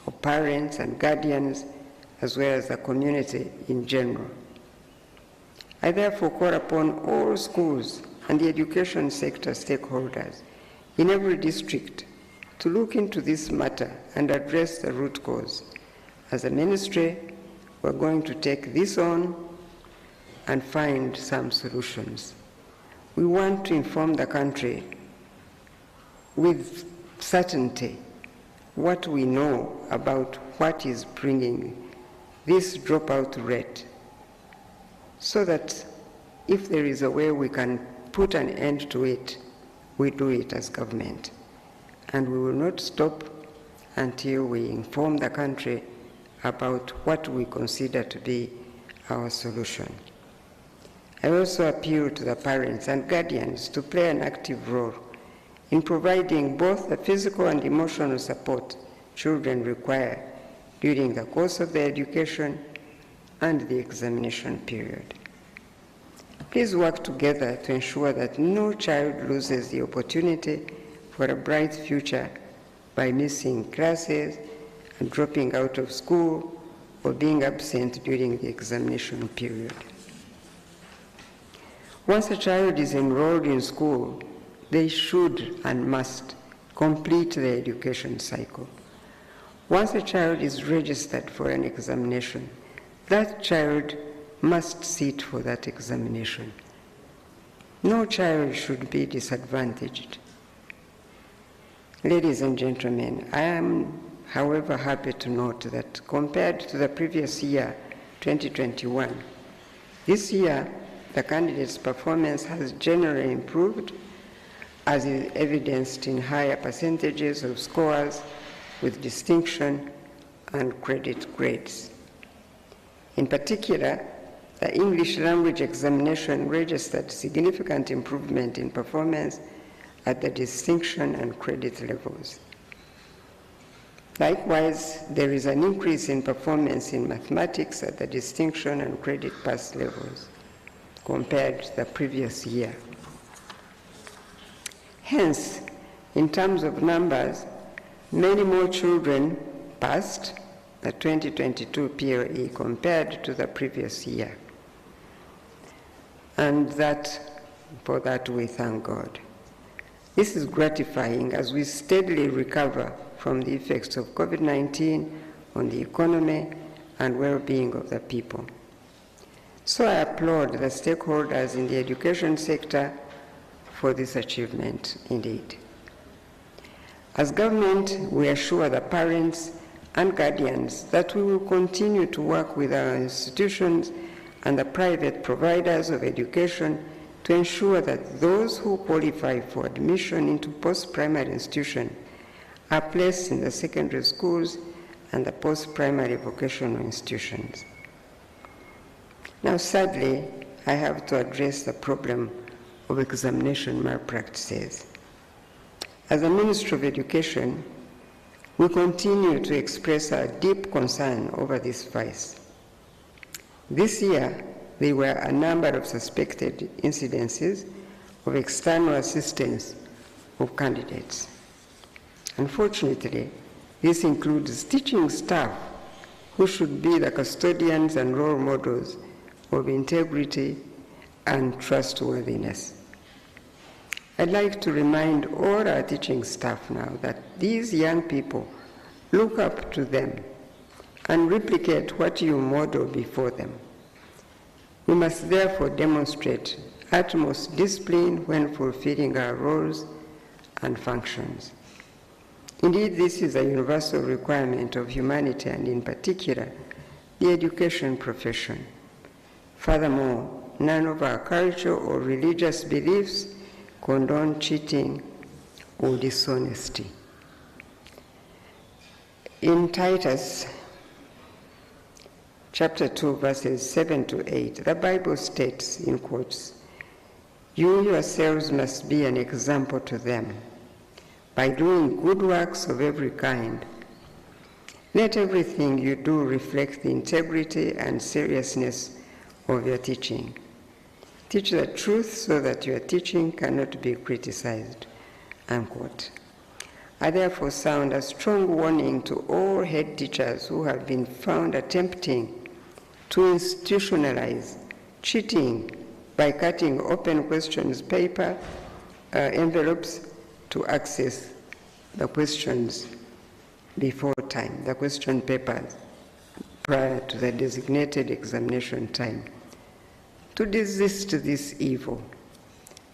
of parents and guardians, as well as the community in general. I therefore call upon all schools and the education sector stakeholders in every district to look into this matter and address the root cause. As a ministry, we're going to take this on and find some solutions. We want to inform the country with certainty what we know about what is bringing this dropout rate, so that if there is a way we can put an end to it, we do it as government. And we will not stop until we inform the country about what we consider to be our solution. I also appeal to the parents and guardians to play an active role in providing both the physical and emotional support children require during the course of their education and the examination period. Please work together to ensure that no child loses the opportunity for a bright future by missing classes and dropping out of school or being absent during the examination period. Once a child is enrolled in school, they should and must complete the education cycle. Once a child is registered for an examination, that child must sit for that examination. No child should be disadvantaged. Ladies and gentlemen, I am, however, happy to note that compared to the previous year, 2021, this year the candidates' performance has generally improved, as is evidenced in higher percentages of scores with distinction and credit grades. In particular, the English language examination registered significant improvement in performance at the distinction and credit levels. Likewise, there is an increase in performance in mathematics at the distinction and credit pass levels compared to the previous year. Hence, in terms of numbers, many more children passed the 2022 PLE compared to the previous year. And for that we thank God. This is gratifying as we steadily recover from the effects of COVID-19 on the economy and well-being of the people. So I applaud the stakeholders in the education sector for this achievement indeed. As government, we assure the parents and guardians that we will continue to work with our institutions and the private providers of education to ensure that those who qualify for admission into post-primary institutions are placed in the secondary schools and the post-primary vocational institutions. Now, sadly, I have to address the problem of examination malpractices. As a Ministry of Education, we continue to express our deep concern over this vice. This year, there were a number of suspected incidences of external assistance of candidates. Unfortunately, this includes teaching staff who should be the custodians and role models of integrity and trustworthiness. I'd like to remind all our teaching staff now that these young people look up to them and replicate what you model before them. We must therefore demonstrate utmost discipline when fulfilling our roles and functions. Indeed, this is a universal requirement of humanity, and in particular, the education profession. Furthermore, none of our cultural or religious beliefs condone cheating or dishonesty. In Titus chapter 2, verses 7 to 8, the Bible states, in quotes, "You yourselves must be an example to them by doing good works of every kind. Let everything you do reflect the integrity and seriousness of your teaching. Teach the truth so that your teaching cannot be criticized." Unquote. I therefore sound a strong warning to all head teachers who have been found attempting to institutionalize cheating by cutting open questions paper envelopes to access the questions before time, the question papers prior to the designated examination time. To desist this evil,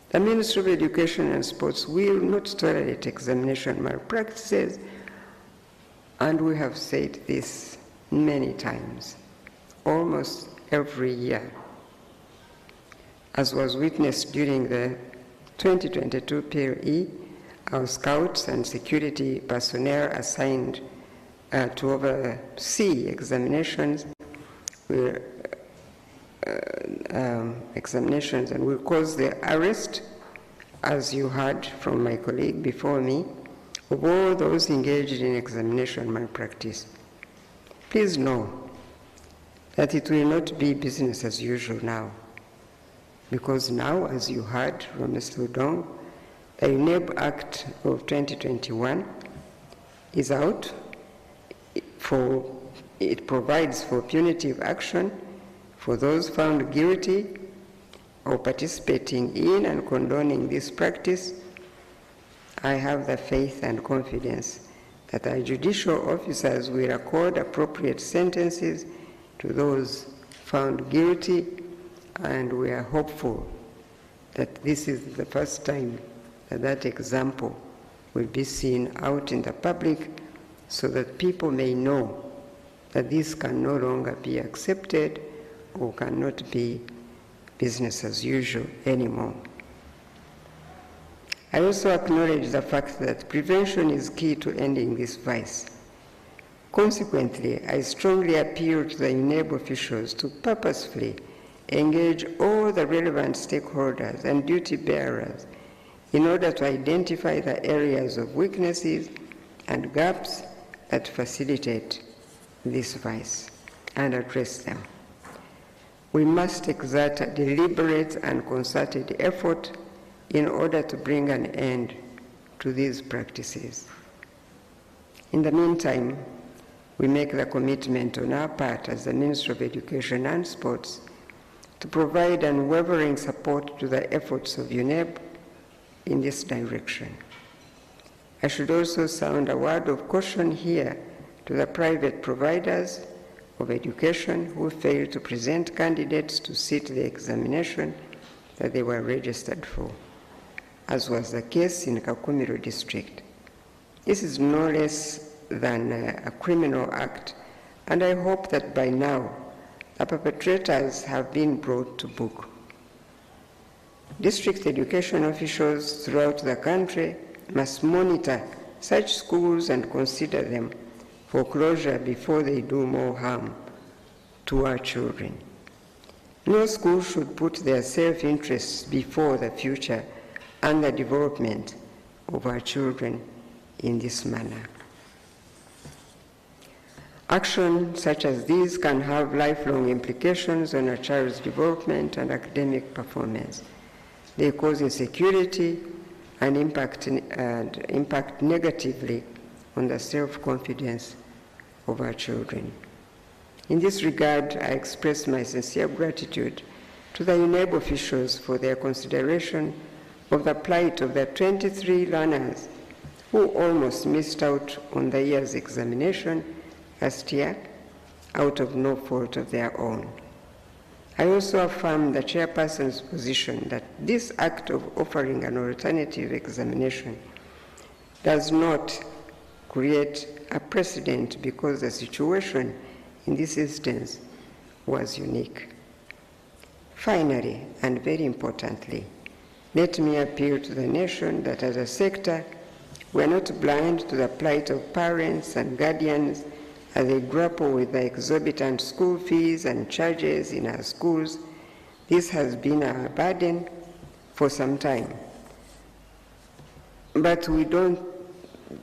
the Ministry of Education and Sports will not tolerate examination malpractices, and we have said this many times, almost every year, as was witnessed during the 2022 PLE. Our scouts and security personnel assigned to oversee examinations will and will cause the arrest, as you heard from my colleague before me, of all those engaged in examination malpractice. Please know that it will not be business as usual now, because now, as you heard from Mr. Udong, the UNEb Act of 2021 is out. It provides for punitive action for those found guilty of participating in and condoning this practice. I have the faith and confidence that our judicial officers will accord appropriate sentences to those found guilty, and we are hopeful that this is the first time that example will be seen out in the public, so that people may know that this can no longer be accepted or cannot be business as usual anymore. I also acknowledge the fact that prevention is key to ending this vice. Consequently, I strongly appeal to the UNEb officials to purposefully engage all the relevant stakeholders and duty bearers in order to identify the areas of weaknesses and gaps that facilitate this vice and address them. We must exert a deliberate and concerted effort in order to bring an end to these practices. In the meantime, we make the commitment on our part as the Ministry of Education and Sports to provide unwavering support to the efforts of UNEb in this direction. I should also sound a word of caution here to the private providers of education who fail to present candidates to sit the examination that they were registered for, as was the case in Kakumiro district. This is no less than a criminal act, and I hope that by now the perpetrators have been brought to book. District education officials throughout the country must monitor such schools and consider them for closure before they do more harm to our children. No school should put their self-interests before the future and the development of our children in this manner. Actions such as these can have lifelong implications on a child's development and academic performance. They cause insecurity and impact negatively on the self-confidence of our children. In this regard, I express my sincere gratitude to the UNEb officials for their consideration of the plight of the 23 learners who almost missed out on the year's examination last year out of no fault of their own. I also affirm the chairperson's position that this act of offering an alternative examination does not create a precedent because the situation in this instance was unique. Finally, and very importantly, let me appeal to the nation that as a sector, we are not blind to the plight of parents and guardians as they grapple with the exorbitant school fees and charges in our schools. This has been our burden for some time. But we don't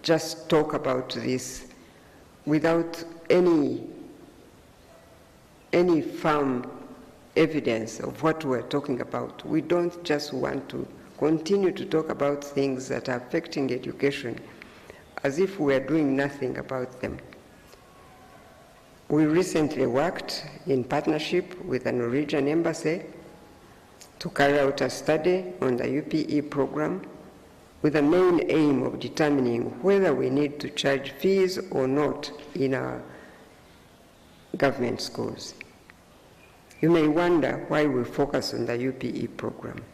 just talk about this without any firm evidence of what we're talking about. We don't just want to continue to talk about things that are affecting education as if we are doing nothing about them. We recently worked in partnership with the Norwegian Embassy to carry out a study on the UPE program with the main aim of determining whether we need to charge fees or not in our government schools. You may wonder why we focus on the UPE program.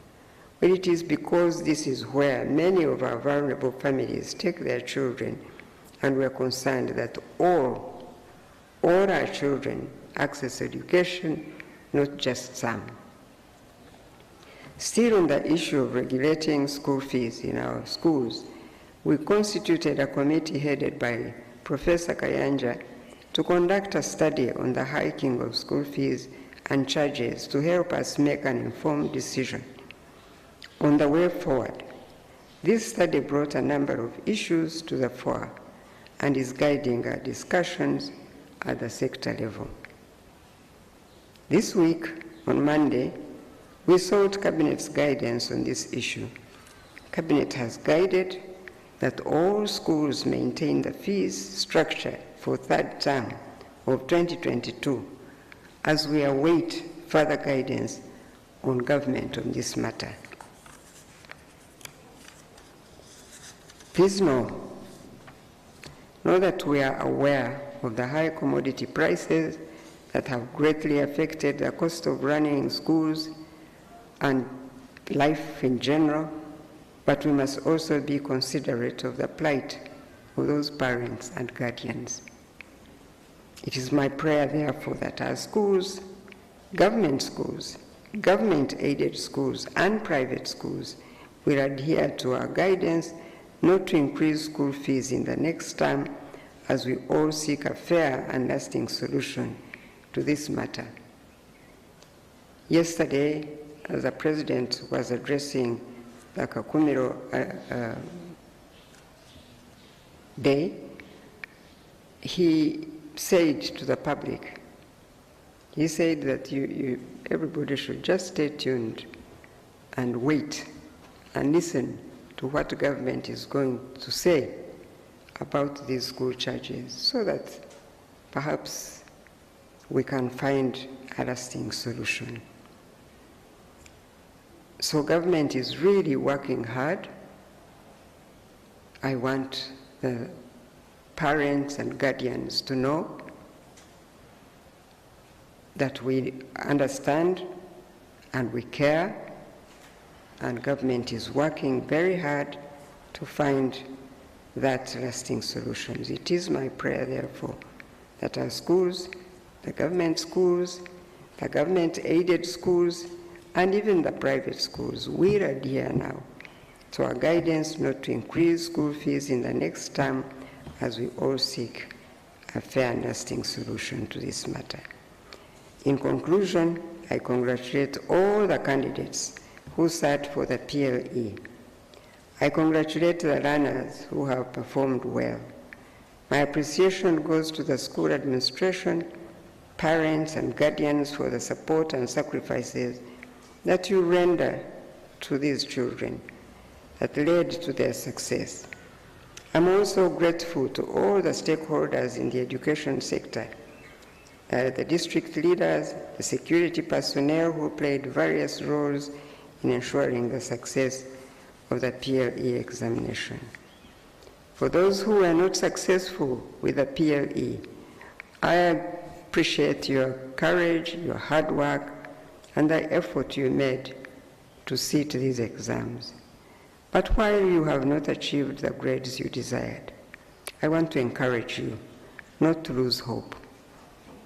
Well, it is because this is where many of our vulnerable families take their children, and we are concerned that all our children access education, not just some. Still on the issue of regulating school fees in our schools, we constituted a committee headed by Professor Kalenjin to conduct a study on the hiking of school fees and charges to help us make an informed decision on the way forward. This study brought a number of issues to the fore and is guiding our discussions at the sector level. This week, on Monday, we sought Cabinet's guidance on this issue. Cabinet has guided that all schools maintain the fees structure for third term of 2022 as we await further guidance on government on this matter. Please know that we are aware of the high commodity prices that have greatly affected the cost of running schools and life in general, but we must also be considerate of the plight of those parents and guardians. It is my prayer, therefore, that our schools, government-aided schools, and private schools will adhere to our guidance not to increase school fees in the next term as we all seek a fair and lasting solution to this matter. Yesterday, as the President was addressing the Kakumiro Day, he said to the public, he said that everybody should just stay tuned and wait and listen to what the government is going to say about these school charges so that perhaps we can find a lasting solution. So government is really working hard. I want the parents and guardians to know that we understand and we care, and government is working very hard to find that lasting solutions. It is my prayer, therefore, that our schools, the government-aided schools, and even the private schools will adhere now to our guidance not to increase school fees in the next term as we all seek a fair and lasting solution to this matter. In conclusion, I congratulate all the candidates who sat for the PLE. I congratulate the learners who have performed well. My appreciation goes to the school administration, parents and guardians for the support and sacrifices that you render to these children that led to their success. I'm also grateful to all the stakeholders in the education sector, the district leaders, the security personnel who played various roles in ensuring the success of the PLE examination. For those who were not successful with the PLE, I appreciate your courage, your hard work, and the effort you made to sit these exams. But while you have not achieved the grades you desired, I want to encourage you not to lose hope,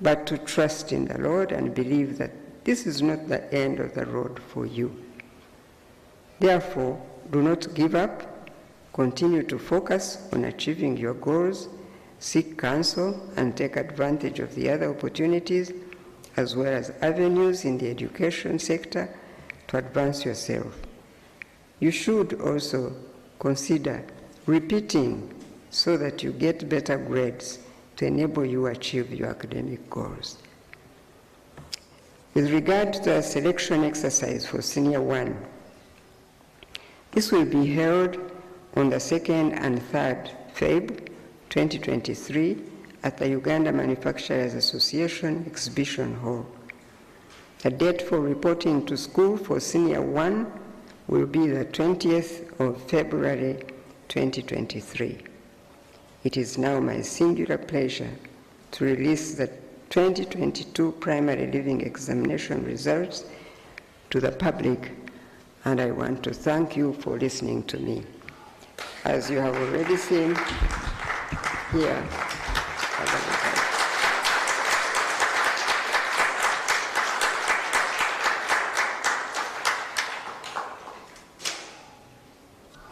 but to trust in the Lord and believe that this is not the end of the road for you. Therefore, do not give up. Continue to focus on achieving your goals, seek counsel, and take advantage of the other opportunities as well as avenues in the education sector to advance yourself. You should also consider repeating so that you get better grades to enable you to achieve your academic goals. With regard to the selection exercise for Senior 1, this will be held on the 2nd and 3rd Feb 2023 at the Uganda Manufacturers Association Exhibition Hall. The date for reporting to school for Senior 1 will be the 20th of February 2023. It is now my singular pleasure to release the 2022 Primary Living Examination results to the public, and I want to thank you for listening to me. As you have already seen here,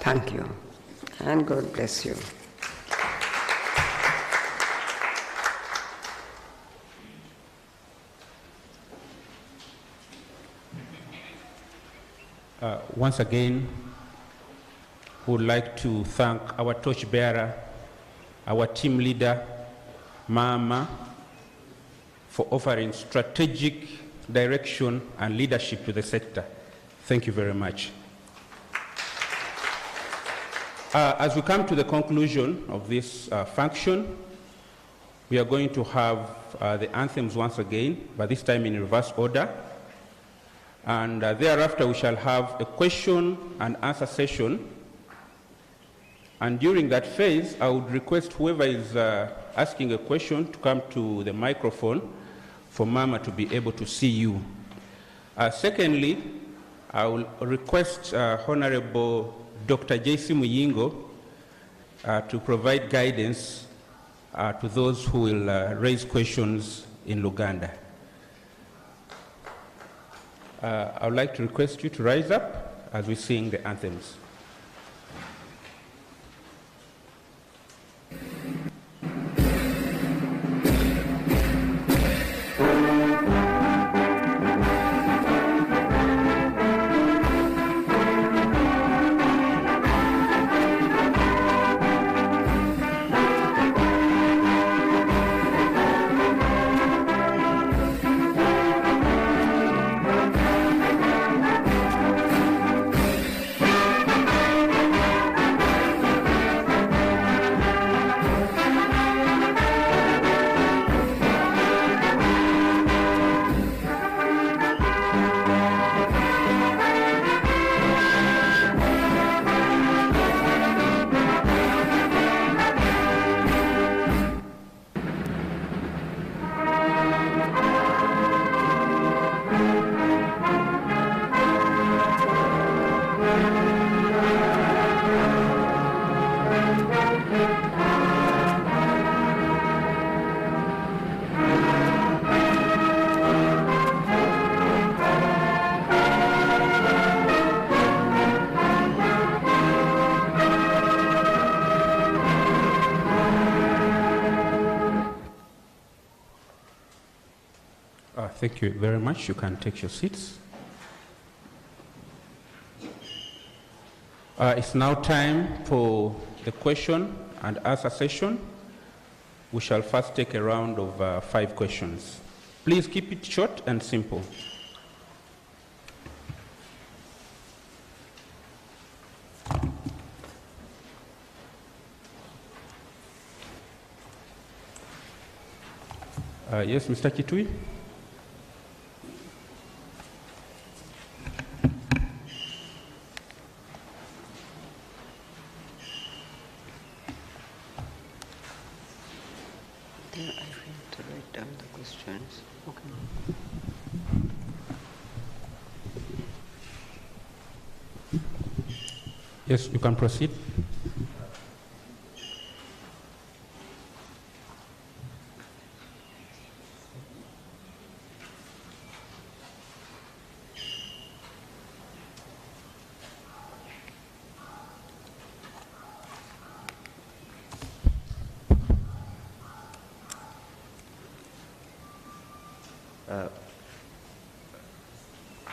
thank you, and God bless you. Once again, we would like to thank our torchbearer, our team leader, Mama, for offering strategic direction and leadership to the sector. Thank you very much. As we come to the conclusion of this function, we are going to have the anthems once again, but this time in reverse order. And thereafter we shall have a question and answer session. And during that phase, I would request whoever is asking a question to come to the microphone for Mama to be able to see you. Secondly, I will request Honorable Dr. J.C. Muyingo to provide guidance to those who will raise questions in Luganda. I would like to request you to rise up as we sing the anthems. Thank you very much. You can take your seats. It's now time for the question and answer session. We shall first take a round of 5 questions. Please keep it short and simple. Yes, Mr. Kitui? done the questions. Okay. Yes, you can proceed.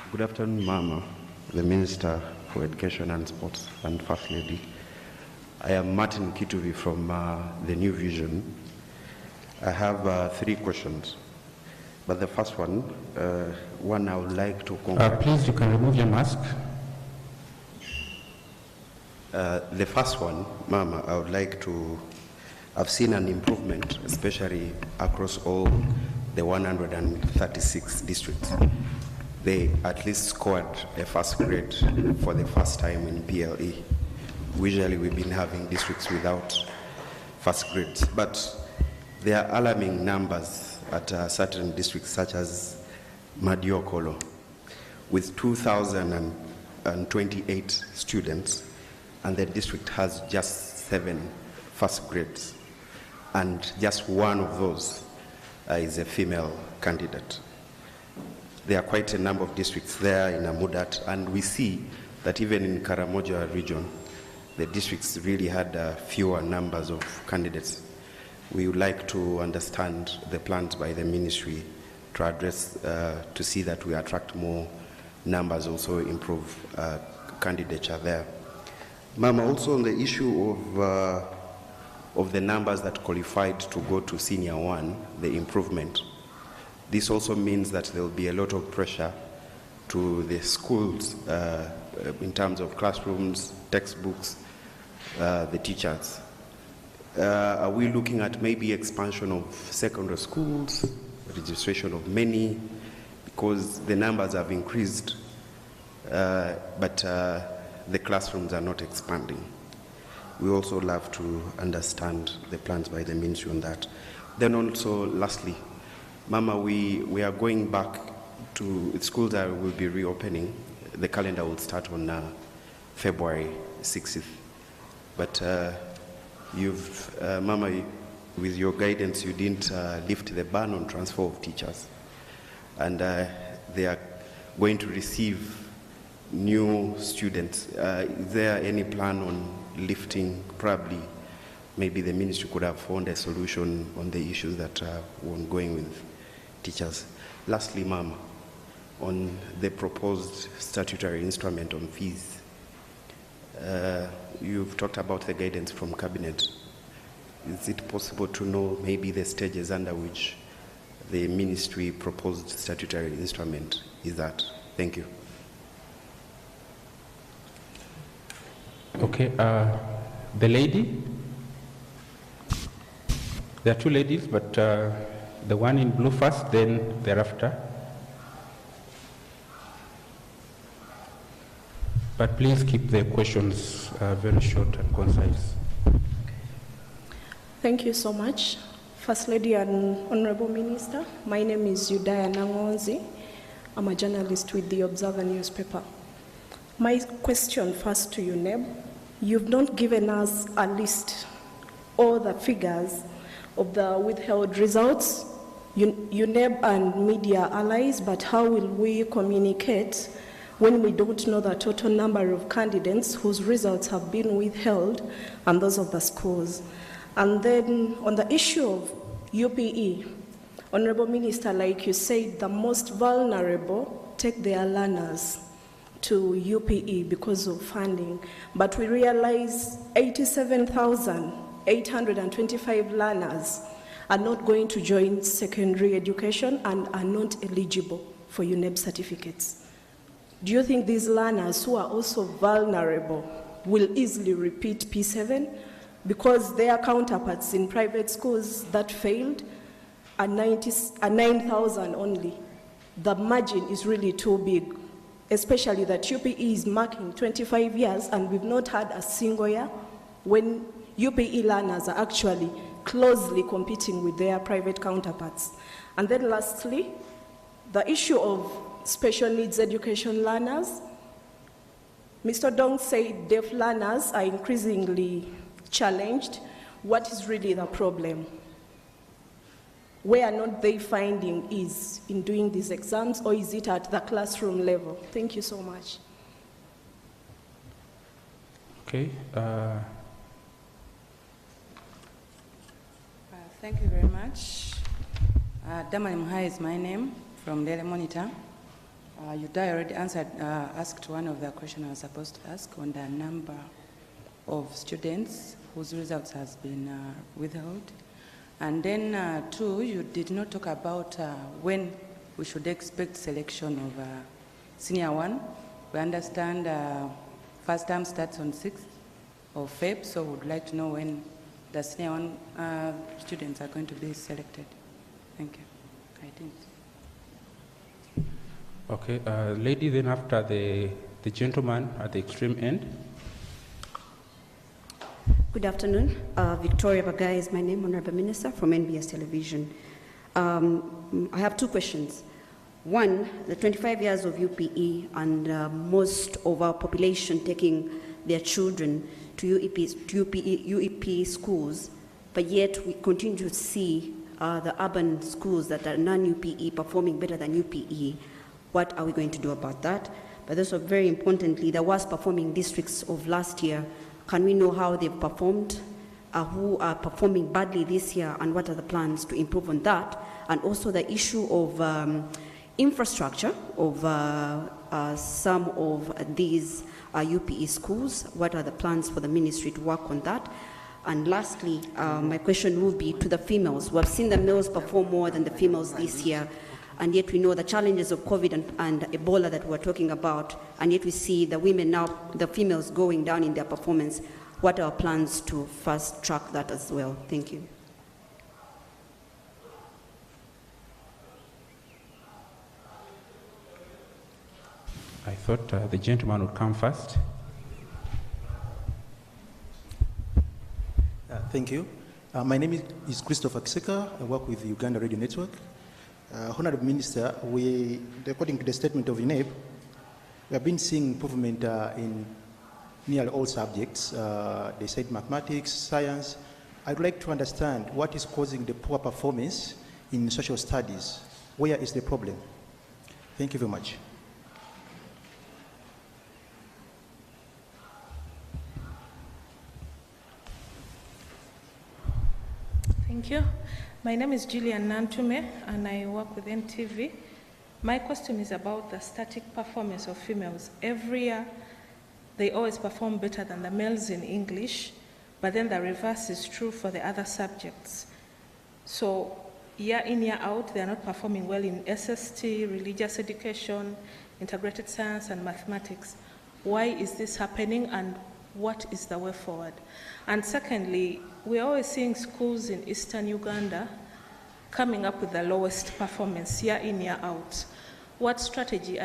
Good afternoon, Mama, the Minister for Education and Sports, and First Lady. I am Martin Kituvi from the New Vision. I have 3 questions, but the first one I would like to please, you can remove your mask. The first one, Mama, I would like to. I've seen an improvement, especially across all the 136 districts. They at least scored a first grade for the first time in PLE. Usually we've been having districts without first grades, but there are alarming numbers at certain districts such as Madiokolo, with 2,028 students, and the district has just 7 first grades, and just one of those is a female candidate. There are quite a number of districts there in Amudat, and we see that even in Karamoja region, the districts really had fewer numbers of candidates. We would like to understand the plans by the ministry to address, to see that we attract more numbers, also improve candidature there. Mama, also on the issue of the numbers that qualified to go to Senior 1, the improvement. This also means that there will be a lot of pressure to the schools in terms of classrooms, textbooks, the teachers. Are we looking at maybe expansion of secondary schools, registration of many, because the numbers have increased, but the classrooms are not expanding? We also love to understand the plans by the ministry on that. Then also, lastly, Mama, we are going back to schools that will be reopening. The calendar will start on February 6th. But Mama, with your guidance, you didn't lift the ban on transfer of teachers. And they are going to receive new students. Is there any plan on lifting? Probably, maybe the ministry could have found a solution on the issues that are ongoing with teachers. Lastly, Mama, on the proposed statutory instrument on fees, you've talked about the guidance from Cabinet. Is it possible to know maybe the stages under which the ministry proposed statutory instrument is that? Thank you. Okay, the lady. There are 2 ladies, but the one in blue first, then thereafter. But please keep the questions very short and concise. Thank you so much. First Lady and Honorable Minister, my name is Yudaya Nangonzi. I'm a journalist with the Observer newspaper. My question first to UNEb. You've not given us a list or the figures of the withheld results, UNEb and media allies, but how will we communicate when we don't know the total number of candidates whose results have been withheld and those of the schools? And then on the issue of UPE, Honorable Minister, like you said, the most vulnerable take their learners to UPE because of funding, but we realize 87,825 learners are not going to join secondary education and are not eligible for UNEb certificates. Do you think these learners who are also vulnerable will easily repeat P7 because their counterparts in private schools that failed are 9,000 only? The margin is really too big, especially that UPE is marking 25 years and we've not had a single year when UPE learners are actually closely competing with their private counterparts. And then lastly, the issue of special needs education learners. Mr. Dong said deaf learners are increasingly challenged. What is really the problem? Where are not they finding ease in doing these exams, or is it at the classroom level? Thank you so much. Okay. Thank you very much. Damani Mhai is my name, from Daily Monitor. Udai already asked one of the questions I was supposed to ask on the number of students whose results has been withheld. And then two, you did not talk about when we should expect selection of senior one. We understand first term starts on 6th of Feb, so we would like to know when the senior one students are going to be selected. Thank you. I think. Okay, lady, then after the gentleman at the extreme end. Good afternoon. Victoria Bagai is my name, Honorable Minister from NBS Television. I have two questions. One, the 25 years of UPE and most of our population taking their children to UEP schools, but yet we continue to see the urban schools that are non-UPE performing better than UPE. What are we going to do about that? But also, very importantly, the worst performing districts of last year, can we know how they've performed, who are performing badly this year, and what are the plans to improve on that? And also the issue of infrastructure of some of these UPE schools. What are the plans for the ministry to work on that? And lastly, my question will be to the females. We have seen the males perform more than the females this year, and yet we know the challenges of COVID and Ebola that we're talking about, and yet we see the women now, the females going down in their performance. What are our plans to fast track that as well? Thank you. I thought the gentleman would come first. Thank you. My name is Christopher Kiseka. I work with the Uganda Radio Network. Honorable Minister, according to the statement of UNEb, we have been seeing improvement in nearly all subjects. They said mathematics, science. I'd like to understand what is causing the poor performance in social studies. Where is the problem? Thank you very much. Thank you. My name is Julian Nantume, and I work with NTV. My question is about the static performance of females. Every year, they always perform better than the males in English, but then the reverse is true for the other subjects. So year in, year out, they are not performing well in SST, religious education, integrated science, and mathematics. Why is this happening, and what is the way forward? And secondly, we're always seeing schools in Eastern Uganda coming up with the lowest performance year in, year out. What strategy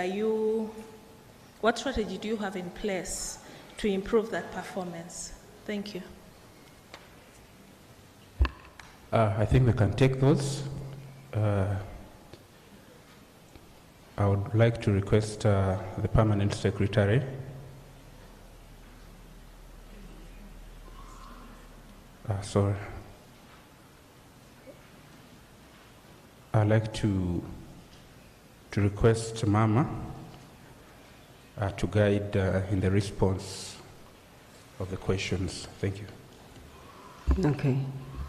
do you have in place to improve that performance? Thank you. I think we can take those. I would like to request the Permanent Secretary. Sorry. I'd like to request Mama to guide in the response of the questions. Thank you. Okay,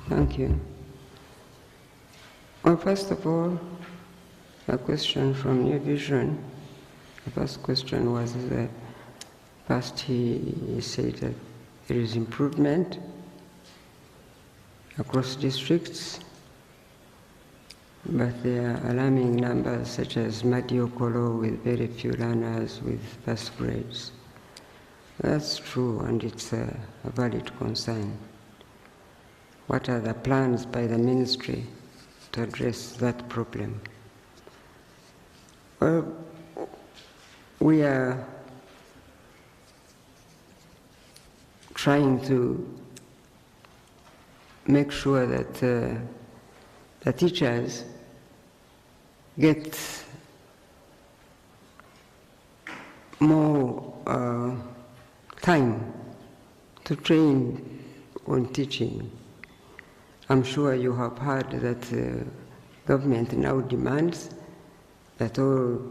thank you. Well, first of all, a question from New Vision. The first question was that first he said that there is improvement across districts, but there are alarming numbers such as Madiokolo with very few learners with first grades. That's true, and it's a valid concern. What are the plans by the ministry to address that problem? Well, we are trying to make sure that the teachers get more time to train on teaching. I'm sure you have heard that government now demands that all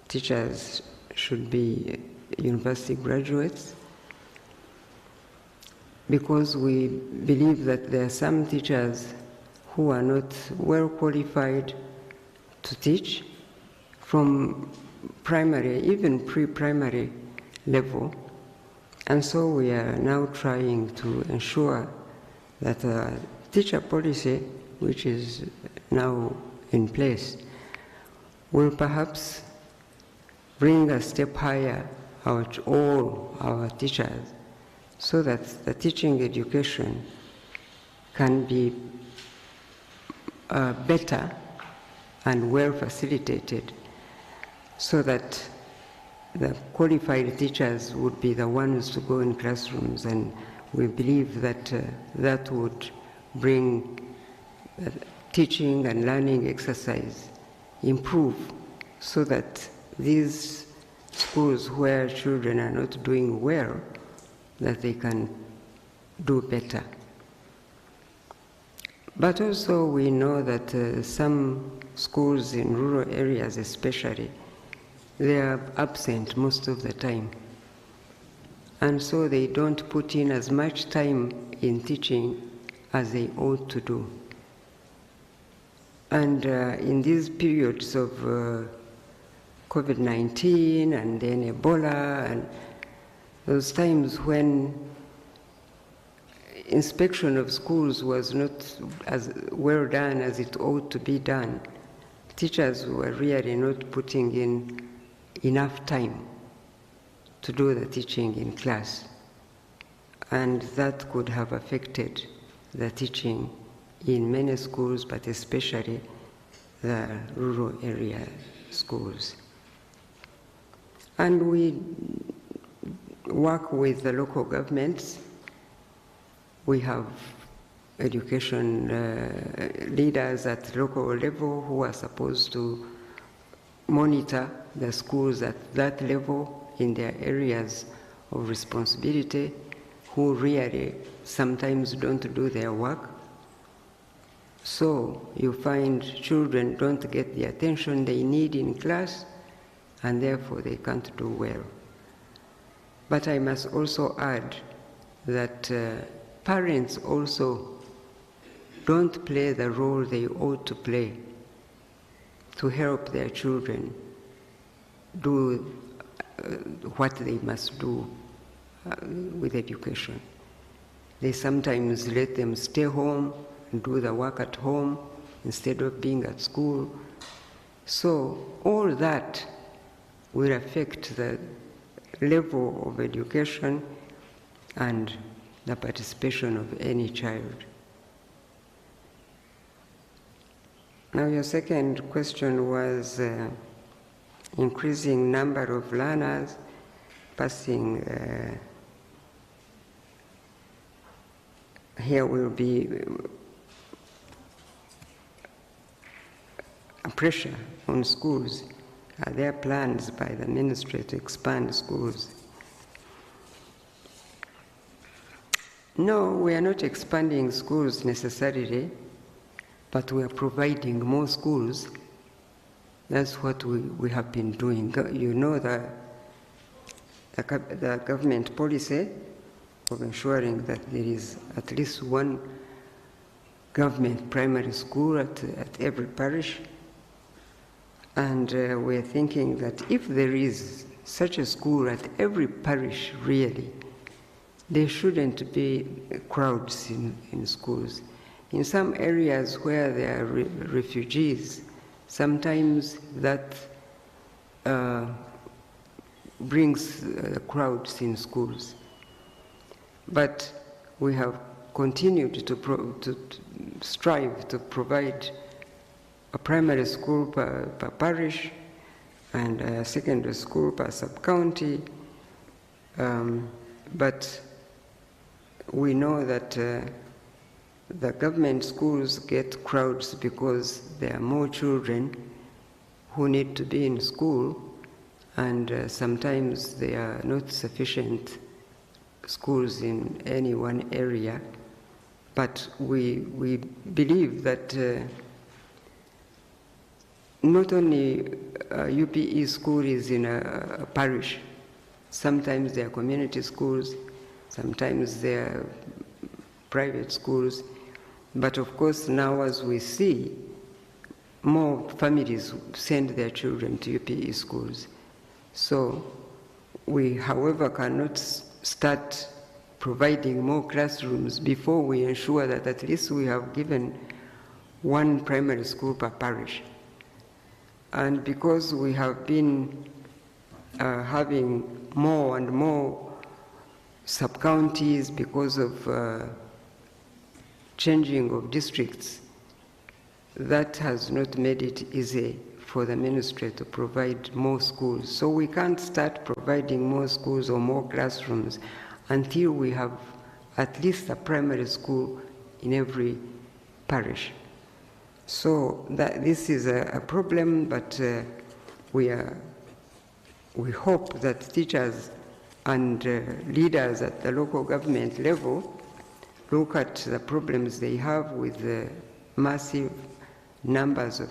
teachers should be university graduates, because we believe that there are some teachers who are not well qualified to teach from primary, even pre-primary level. And so we are now trying to ensure that a teacher policy, which is now in place, will perhaps bring a step higher all our teachers, so that the teaching education can be better and well facilitated, so that the qualified teachers would be the ones to go in classrooms, and we believe that that would bring teaching and learning exercise improve, so that these schools where children are not doing well, that they can do better. But also we know that some schools in rural areas especially, they are absent most of the time. And so they don't put in as much time in teaching as they ought to do. And in these periods of COVID-19 and then Ebola, and those times when inspection of schools was not as well done as it ought to be done, teachers were really not putting in enough time to do the teaching in class. And that could have affected the teaching in many schools, but especially the rural area schools. And we work with the local governments. We have education leaders at local level who are supposed to monitor the schools at that level in their areas of responsibility, who really sometimes don't do their work. So you find children don't get the attention they need in class, and therefore they can't do well. But I must also add that parents also don't play the role they ought to play to help their children do what they must do with education. They sometimes let them stay home and do the work at home instead of being at school. So all that will affect the level of education and the participation of any child. Now your second question was increasing number of learners passing. Here will be a pressure on schools. Are there plans by the ministry to expand schools? No, we are not expanding schools necessarily, but we are providing more schools. That's what we have been doing. You know the government policy of ensuring that there is at least one government primary school at every parish. And we're thinking that if there is such a school at every parish, really, there shouldn't be crowds in schools. In some areas where there are refugees, sometimes that brings crowds in schools. But we have continued to strive to provide a primary school per parish and a secondary school per sub-county. But we know that the government schools get crowds because there are more children who need to be in school, and sometimes there are not sufficient schools in any one area. But we believe that not only UPE school is in a parish, sometimes they are community schools, sometimes they are private schools, but of course now as we see, more families send their children to UPE schools. So we, however, cannot start providing more classrooms before we ensure that at least we have given one primary school per parish. And because we have been having more and more sub-counties because of changing of districts, that has not made it easy for the ministry to provide more schools. So we can't start providing more schools or more classrooms until we have at least a primary school in every parish. So this is a problem, but we hope that teachers and leaders at the local government level look at the problems they have with the massive numbers of